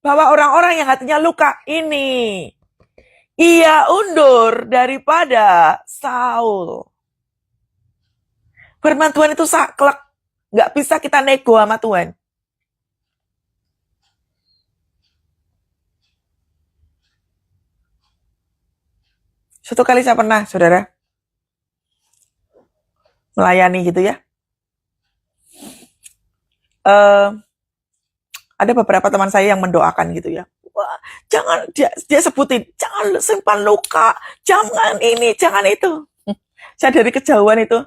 bahwa orang-orang yang hatinya luka ini, ia undur daripada Saul. Firman Tuhan itu saklek. Nggak bisa kita nego sama Tuhan. Suatu kali saya pernah, saudara, melayani gitu ya. Ada beberapa teman saya yang mendoakan gitu ya. Wah, jangan, dia sebutin, jangan simpan luka, jangan ini, jangan itu. Saya dari kejauhan itu,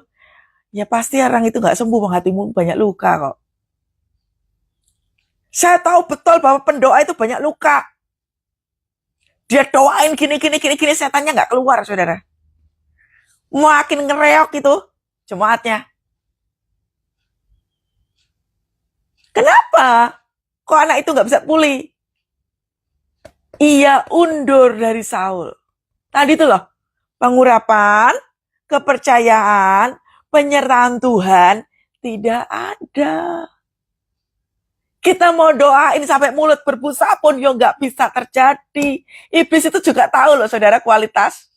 ya pasti orang itu nggak sembuh, hatimu banyak luka kok. Saya tahu betul bahwa pendoa itu banyak luka. Dia doain gini, setannya nggak keluar, saudara. Makin ngereok itu jemaatnya. Kenapa? Kok anak itu nggak bisa pulih? Ia undur dari Saul. Tadi itu loh, pengurapan, kepercayaan, penyertaan Tuhan tidak ada. Kita mau doain sampai mulut berbusa pun ya nggak bisa terjadi. Iblis itu juga tahu loh, saudara, kualitas.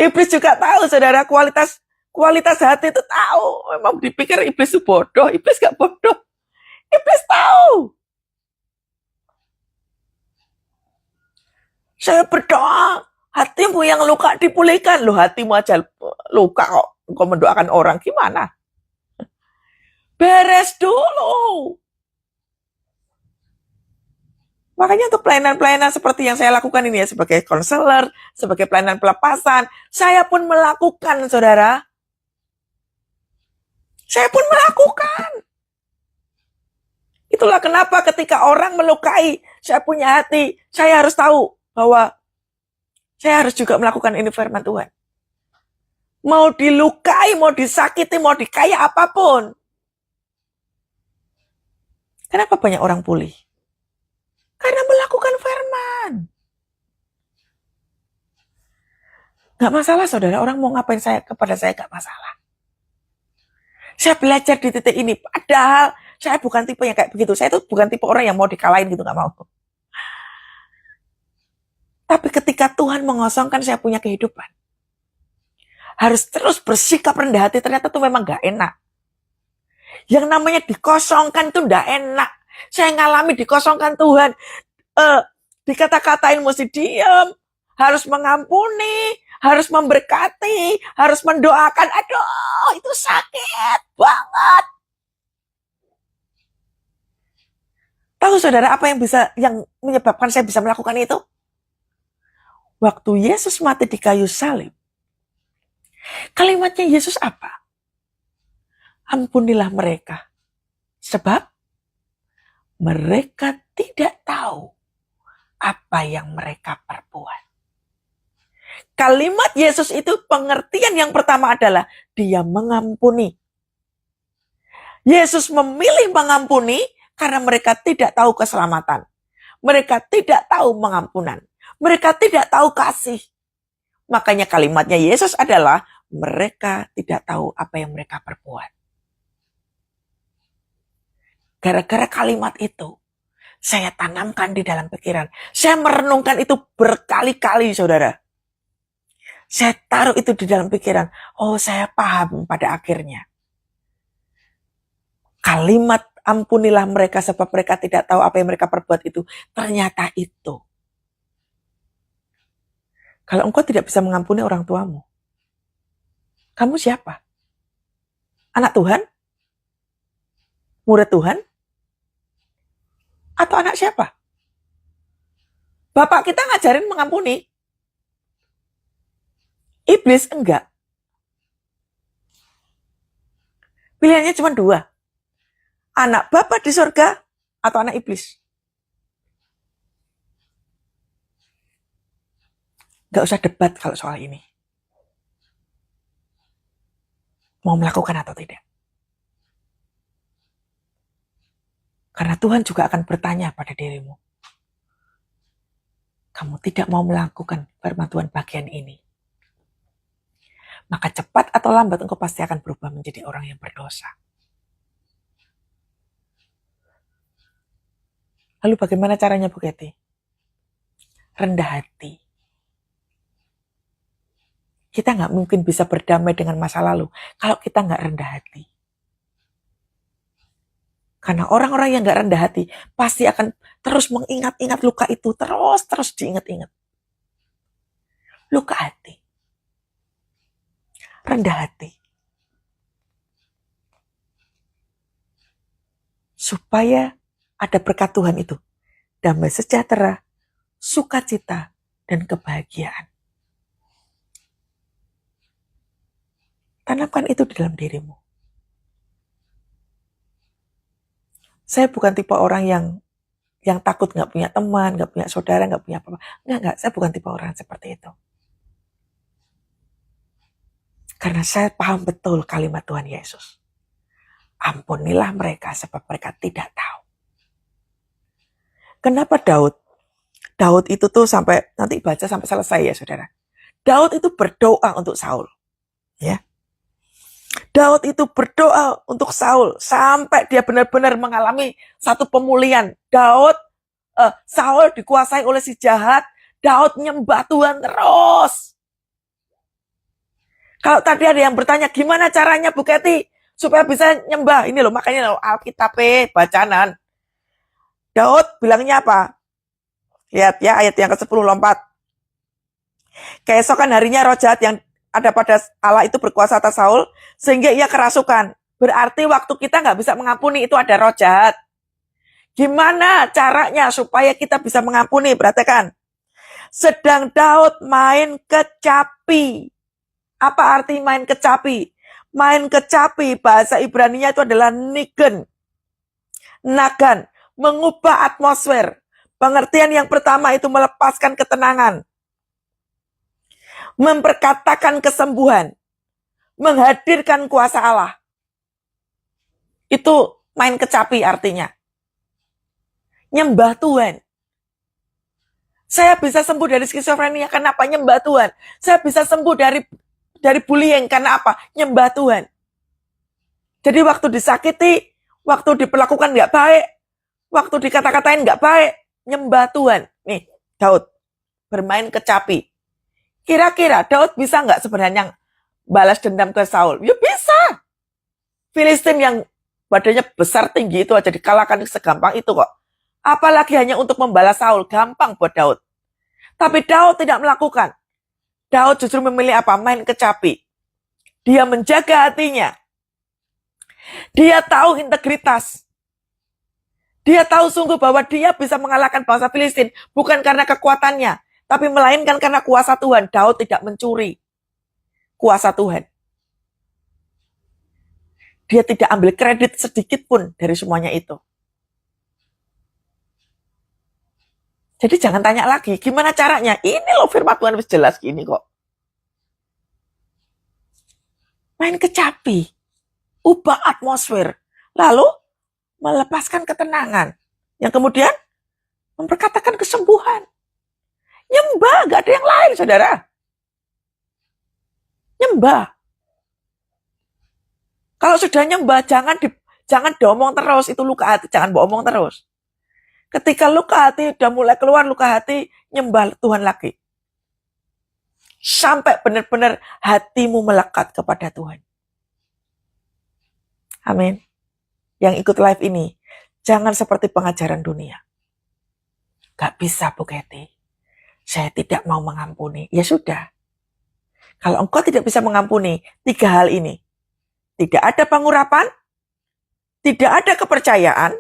Iblis juga tahu, saudara, kualitas hati itu tahu. Memang dipikir iblis itu bodoh. Iblis gak bodoh. Iblis tahu. Saya berdoa, hatimu yang luka dipulihkan. Loh, hatimu aja luka kok. Engkau mendoakan orang, gimana? Beres dulu. Makanya untuk pelayanan-pelayanan seperti yang saya lakukan ini ya, sebagai konselor, sebagai pelayanan pelepasan, saya pun melakukan, saudara. Saya pun melakukan. Itulah kenapa ketika orang melukai, saya punya hati, saya harus tahu bahwa saya harus juga melakukan ini firman Tuhan. Mau dilukai, mau disakiti, mau dikaya apapun. Kenapa banyak orang pulih? Karena melakukan firman. Gak masalah, saudara. Orang mau ngapain kepada saya gak masalah. Saya belajar di titik ini. Padahal saya bukan tipe yang kayak begitu. Saya itu bukan tipe orang yang mau dikalahin gitu, gak mau. Tapi ketika Tuhan mengosongkan saya punya kehidupan, harus terus bersikap rendah hati. Ternyata itu memang gak enak. Yang namanya dikosongkan itu ndak enak. Saya ngalami dikosongkan Tuhan. Dikata-katain mesti diam. Harus mengampuni. Harus memberkati. Harus mendoakan. Aduh, itu sakit banget. Tahu saudara apa yang menyebabkan saya bisa melakukan itu? Waktu Yesus mati di kayu salib. Kalimatnya Yesus apa? Ampunilah mereka, sebab mereka tidak tahu apa yang mereka perbuat. Kalimat Yesus itu pengertian yang pertama adalah dia mengampuni. Yesus memilih mengampuni karena mereka tidak tahu keselamatan. Mereka tidak tahu pengampunan. Mereka tidak tahu kasih. Makanya kalimatnya Yesus adalah mereka tidak tahu apa yang mereka perbuat. Gara-gara kalimat itu, saya tanamkan di dalam pikiran. Saya merenungkan itu berkali-kali, saudara. Saya taruh itu di dalam pikiran. Oh, saya paham pada akhirnya. Kalimat ampunilah mereka sebab mereka tidak tahu apa yang mereka perbuat itu. Ternyata itu. Kalau engkau tidak bisa mengampuni orang tuamu, kamu siapa? Anak Tuhan? Murid Tuhan? Atau anak siapa? Bapak kita ngajarin mengampuni. Iblis enggak. Pilihannya cuma dua. Anak Bapak di surga atau anak iblis. Gak usah debat kalau soal ini. Mau melakukan atau tidak. Karena Tuhan juga akan bertanya pada dirimu. Kamu tidak mau melakukan firman Tuhan bagian ini. Maka cepat atau lambat engkau pasti akan berubah menjadi orang yang berdosa. Lalu bagaimana caranya Bu Kety? Rendah hati. Kita nggak mungkin bisa berdamai dengan masa lalu kalau kita nggak rendah hati. Karena orang-orang yang nggak rendah hati pasti akan terus mengingat-ingat luka itu, terus diingat-ingat. Luka hati. Rendah hati. Supaya ada berkat Tuhan itu. Damai sejahtera, sukacita, dan kebahagiaan. Tanamkan itu di dalam dirimu. Saya bukan tipe orang yang takut gak punya teman, gak punya saudara, gak punya apa-apa. Enggak, saya bukan tipe orang seperti itu. Karena saya paham betul kalimat Tuhan Yesus. Ampunilah mereka sebab mereka tidak tahu. Kenapa Daud? Daud itu tuh sampai, nanti baca sampai selesai ya saudara. Daud itu berdoa untuk Saul. Ya. Daud itu berdoa untuk Saul sampai dia benar-benar mengalami satu pemulihan. Saul dikuasai oleh si jahat, Daud nyembah Tuhan terus. Kalau tadi ada yang bertanya gimana caranya Bu Kety supaya bisa nyembah, ini loh makanya Alkitab bacanan. Daud bilangnya apa? Lihat ya ayat yang ke-10 lompat. Keesokan harinya roh jahat yang ada pada Allah itu berkuasa atas Saul sehingga ia kerasukan. Berarti waktu kita nggak bisa mengampuni itu ada roh jahat. Gimana caranya supaya kita bisa mengampuni? Perhatikan. Sedang Daud main kecapi. Apa arti main kecapi? Main kecapi bahasa Ibraninya itu adalah nigen. Nagan. Mengubah atmosfer. Pengertian yang pertama itu melepaskan ketenangan. Memperkatakan kesembuhan. Menghadirkan kuasa Allah. Itu main kecapi artinya. Nyembah Tuhan. Saya bisa sembuh dari skizofrenia karena apa? Nyembah Tuhan. Saya bisa sembuh dari bullying karena apa? Nyembah Tuhan. Jadi waktu disakiti, waktu diperlakukan nggak baik, waktu dikata-katain nggak baik, nyembah Tuhan. Nih, Daud bermain kecapi. Kira-kira Daud bisa nggak sebenarnya balas dendam ke Saul? Ya bisa. Filistin yang badannya besar tinggi itu aja dikalahkan segampang itu kok. Apalagi hanya untuk membalas Saul, gampang buat Daud. Tapi Daud tidak melakukan. Daud justru memilih apa? Main kecapi. Dia menjaga hatinya. Dia tahu integritas. Dia tahu sungguh bahwa dia bisa mengalahkan bangsa Filistin bukan karena kekuatannya, tapi melainkan karena kuasa Tuhan. Daud tidak mencuri kuasa Tuhan. Dia tidak ambil kredit sedikit pun dari semuanya itu. Jadi jangan tanya lagi, gimana caranya? Ini loh firman Tuhan jelas gini kok. Main kecapi, ubah atmosfer, lalu melepaskan ketenangan. Yang kemudian memperkatakan kesembuhan. Nyembah, gak ada yang lain saudara. Nyembah. Kalau sudah nyembah, Jangan diomong terus, itu luka hati, jangan omong terus. Ketika luka hati udah mulai keluar luka hati, nyembah Tuhan lagi. Sampai benar-benar hatimu melekat kepada Tuhan. Amin. Yang ikut live ini, jangan seperti pengajaran dunia. Gak bisa Bu Kety, saya tidak mau mengampuni. Ya sudah. Kalau engkau tidak bisa mengampuni 3 hal ini, tidak ada pengurapan, tidak ada kepercayaan,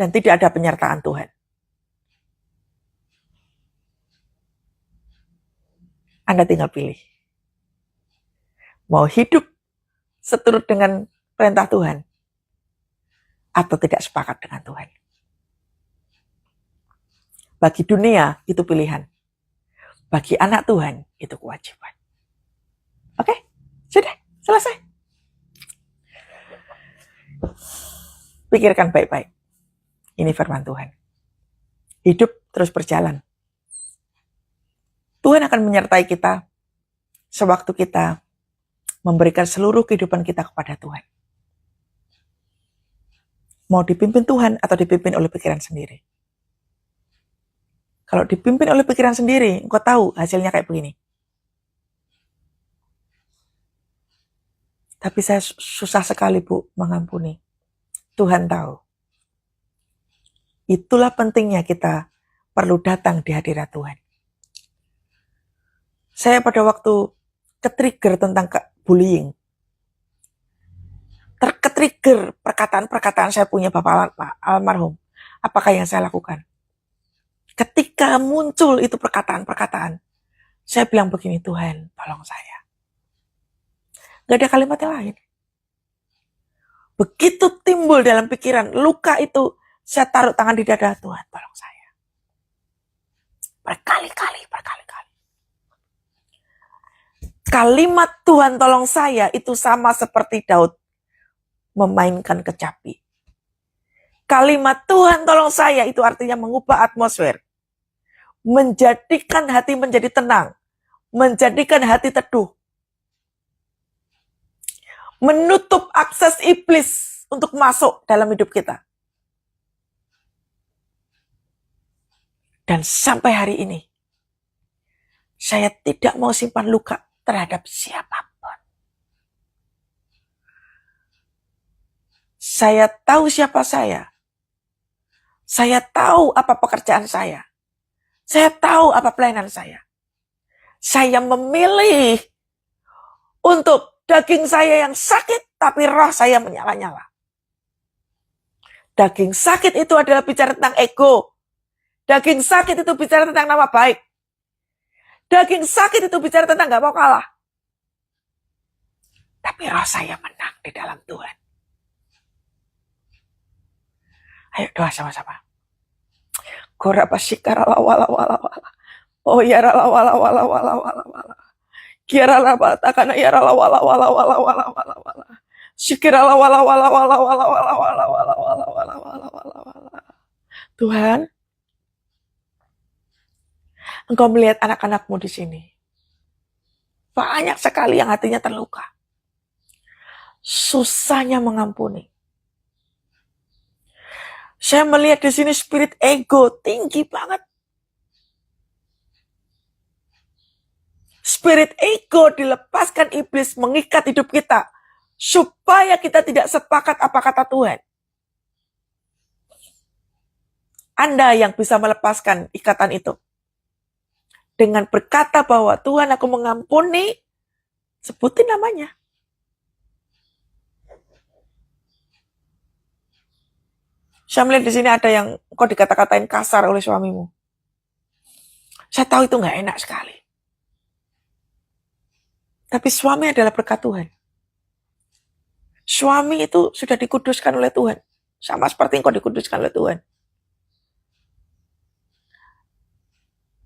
dan tidak ada penyertaan Tuhan. Anda tinggal pilih. Mau hidup seturut dengan perintah Tuhan, atau tidak sepakat dengan Tuhan. Bagi dunia, itu pilihan. Bagi anak Tuhan, itu kewajiban. Oke? Sudah, selesai. Pikirkan baik-baik. Ini firman Tuhan. Hidup terus berjalan. Tuhan akan menyertai kita sewaktu kita memberikan seluruh kehidupan kita kepada Tuhan. Mau dipimpin Tuhan atau dipimpin oleh pikiran sendiri. Kalau dipimpin oleh pikiran sendiri, engkau tahu hasilnya kayak begini. Tapi saya susah sekali Bu mengampuni. Tuhan tahu. Itulah pentingnya kita perlu datang di hadirat Tuhan. Saya pada waktu ketrigger tentang bullying. Terketrigger perkataan-perkataan saya punya Bapak almarhum. Apakah yang saya lakukan? Ketika muncul itu perkataan-perkataan, saya bilang begini, Tuhan tolong saya. Gak ada kalimat yang lain. Begitu timbul dalam pikiran, luka itu, saya taruh tangan di dada, Tuhan tolong saya. Berkali-kali. Kalimat Tuhan tolong saya itu sama seperti Daud memainkan kecapi. Kalimat Tuhan tolong saya itu artinya mengubah atmosfer. Menjadikan hati menjadi tenang. Menjadikan hati teduh. Menutup akses iblis untuk masuk dalam hidup kita. Dan sampai hari ini, saya tidak mau simpan luka terhadap siapapun. Saya tahu siapa saya. Saya tahu apa pekerjaan saya. Saya tahu apa pelayanan saya. Saya memilih untuk daging saya yang sakit, tapi roh saya menyala-nyala. Daging sakit itu adalah bicara tentang ego. Daging sakit itu bicara tentang nama baik. Daging sakit itu bicara tentang gak mau kalah. Tapi roh saya menang di dalam Tuhan. Ayo doa sama-sama. Gora pasikara wala wala wala. Oh ya la wala wala wala wala wala. Kiara la batakana ya la wala wala wala wala wala wala. Sikira la wala wala wala wala wala wala wala wala wala wala wala wala. Tuhan, Engkau melihat anak-anakmu di sini. Banyak sekali yang hatinya terluka. Susahnya mengampuni. Saya melihat di sini spirit ego tinggi banget. Spirit ego dilepaskan iblis mengikat hidup kita. Supaya kita tidak sepakat apa kata Tuhan. Anda yang bisa melepaskan ikatan itu. Dengan berkata bahwa Tuhan aku mengampuni, sebutin namanya. Saya melihat di sini ada yang kok dikata-katain kasar oleh suamimu. Saya tahu itu nggak enak sekali. Tapi suami adalah berkat Tuhan. Suami itu sudah dikuduskan oleh Tuhan. Sama seperti engkau dikuduskan oleh Tuhan.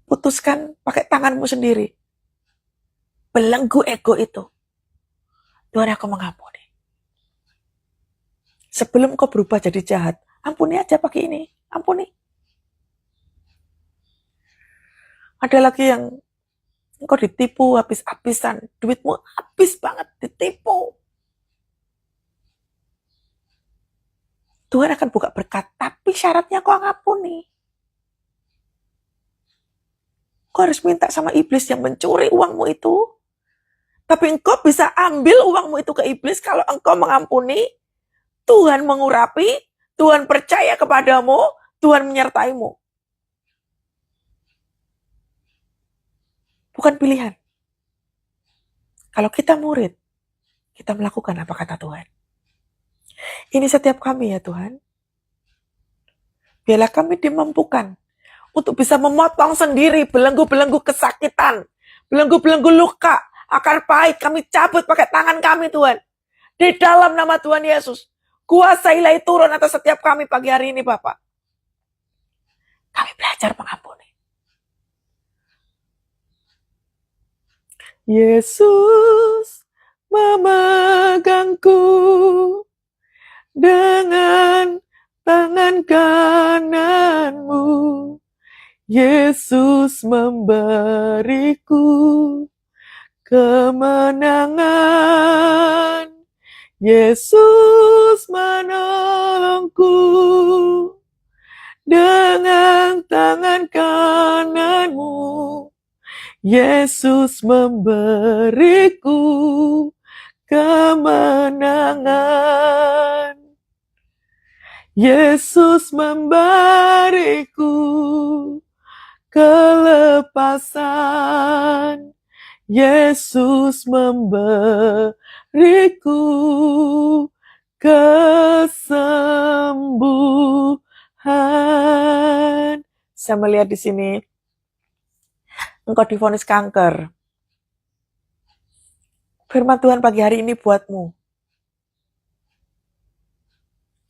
Putuskan pakai tanganmu sendiri. Belenggu ego itu. Tuhan aku mengampuni. Sebelum kau berubah jadi jahat, ampuni aja pakai ini. Ampuni. Ada lagi yang engkau ditipu habis-habisan. Duitmu habis banget ditipu. Tuhan akan buka berkat, tapi syaratnya kau ngampuni. Kau harus minta sama iblis yang mencuri uangmu itu. Tapi engkau bisa ambil uangmu itu ke iblis kalau engkau mengampuni, Tuhan mengurapi, Tuhan percaya kepadamu, Tuhan menyertaimu. Bukan pilihan. Kalau kita murid, kita melakukan apa kata Tuhan. Ini setiap kami ya Tuhan. Biarlah kami dimampukan untuk bisa memotong sendiri belenggu-belenggu kesakitan, belenggu-belenggu luka, akar pahit kami cabut pakai tangan kami Tuhan. Di dalam nama Tuhan Yesus, kuasa ilahi turun atas setiap kami pagi hari ini Bapak. Kami belajar mengampuni. Yesus memegangku dengan tangan kananmu. Yesus memberiku kemenangan. Yesus menolongku dengan tangan kananmu. Yesus memberiku kemenangan. Yesus memberiku kelepasan. Yesus memberiku kesembuhan. Saya melihat di sini engkau divonis kanker. Firman Tuhan pagi hari ini buatmu.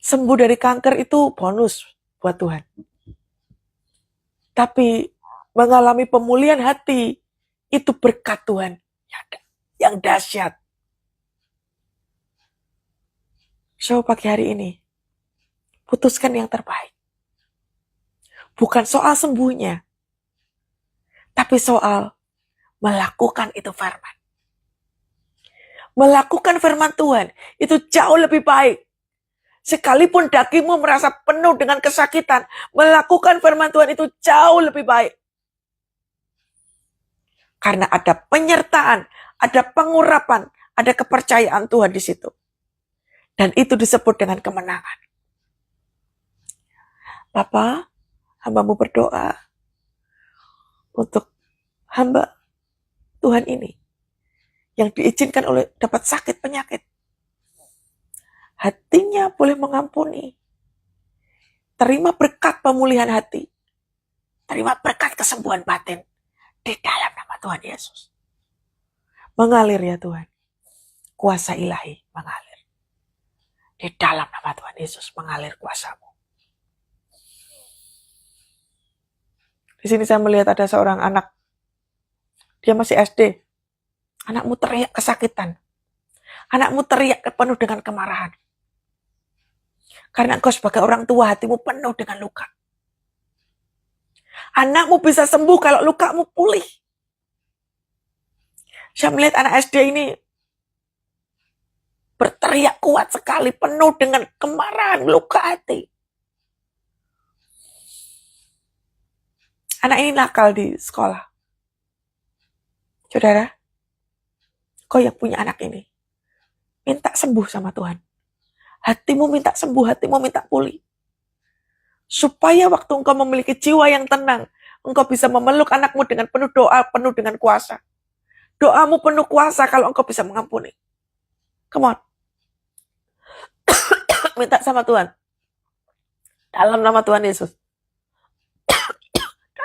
Sembuh dari kanker itu bonus buat Tuhan. Tapi mengalami pemulihan hati itu berkat Tuhan yang dahsyat. So pagi hari ini putuskan yang terbaik. Bukan soal sembuhnya, tapi soal melakukan itu firman. Melakukan firman Tuhan itu jauh lebih baik. Sekalipun dagingmu merasa penuh dengan kesakitan, melakukan firman Tuhan itu jauh lebih baik. Karena ada penyertaan, ada pengurapan, ada kepercayaan Tuhan di situ. Dan itu disebut dengan kemenangan. Bapa, hamba-Mu berdoa untuk hamba Tuhan ini yang diizinkan oleh dapat sakit penyakit. Hatinya boleh mengampuni. Terima berkat pemulihan hati. Terima berkat kesembuhan batin di dalam nama Tuhan Yesus. Mengalir ya Tuhan. Kuasa ilahi mengalir. Di dalam nama Tuhan Yesus mengalir kuasa-Mu. Di sini saya melihat ada seorang anak. Dia masih SD. Anakmu teriak kesakitan. Anakmu teriak penuh dengan kemarahan. Karena engkau sebagai orang tua hatimu penuh dengan luka. Anakmu bisa sembuh kalau lukamu pulih. Saya melihat anak SD ini berteriak kuat sekali, penuh dengan kemarahan, luka hati. Anak ini nakal di sekolah. Saudara, kau yang punya anak ini, minta sembuh sama Tuhan. Hatimu minta sembuh, hatimu minta pulih. Supaya waktu engkau memiliki jiwa yang tenang, engkau bisa memeluk anakmu dengan penuh doa, penuh dengan kuasa. Doamu penuh kuasa kalau engkau bisa mengampuni. Come on. Minta sama Tuhan. Dalam nama Tuhan Yesus.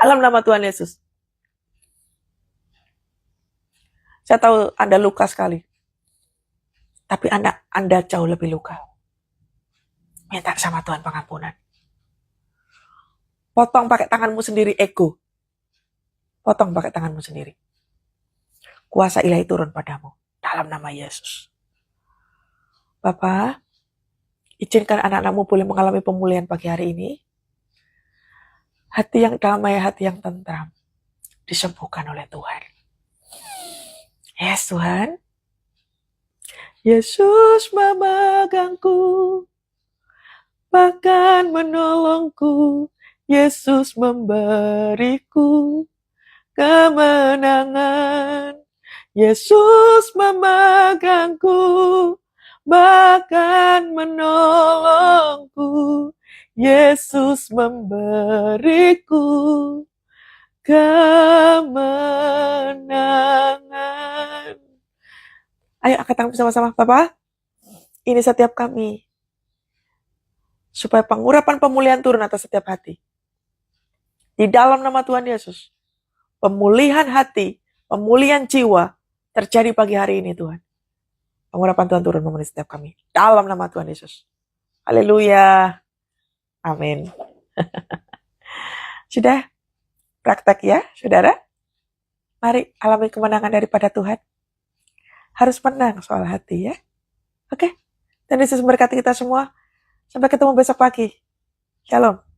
Dalam nama Tuhan Yesus. Saya tahu Anda luka sekali. Tapi anak Anda jauh lebih luka. Minta sama Tuhan pengampunan. Potong pakai tanganmu sendiri ego. Potong pakai tanganmu sendiri. Kuasa ilahi turun padamu. Dalam nama Yesus. Bapak, izinkan anak-anakmu boleh mengalami pemulihan pagi hari ini. Hati yang damai, hati yang tentram. Disembuhkan oleh Tuhan. Yes Tuhan. Yesus memegangku bahkan menolongku. Yesus memberiku kemenangan. Yesus memegangku, bahkan menolongku. Yesus memberiku kemenangan. Ayo angkat tangan bersama-sama, Bapak. Ini setiap kami, supaya pengurapan pemulihan turun atas setiap hati. Di dalam nama Tuhan Yesus, pemulihan hati, pemulihan jiwa terjadi pagi hari ini, Tuhan. Pengurapan Tuhan turun memenuhi setiap kami. Dalam nama Tuhan Yesus. Haleluya. Amin. Sudah praktek ya, saudara? Mari alami kemenangan daripada Tuhan. Harus menang soal hati ya. Oke? Dan Yesus memberkati kita semua. Sampai ketemu besok pagi. Shalom.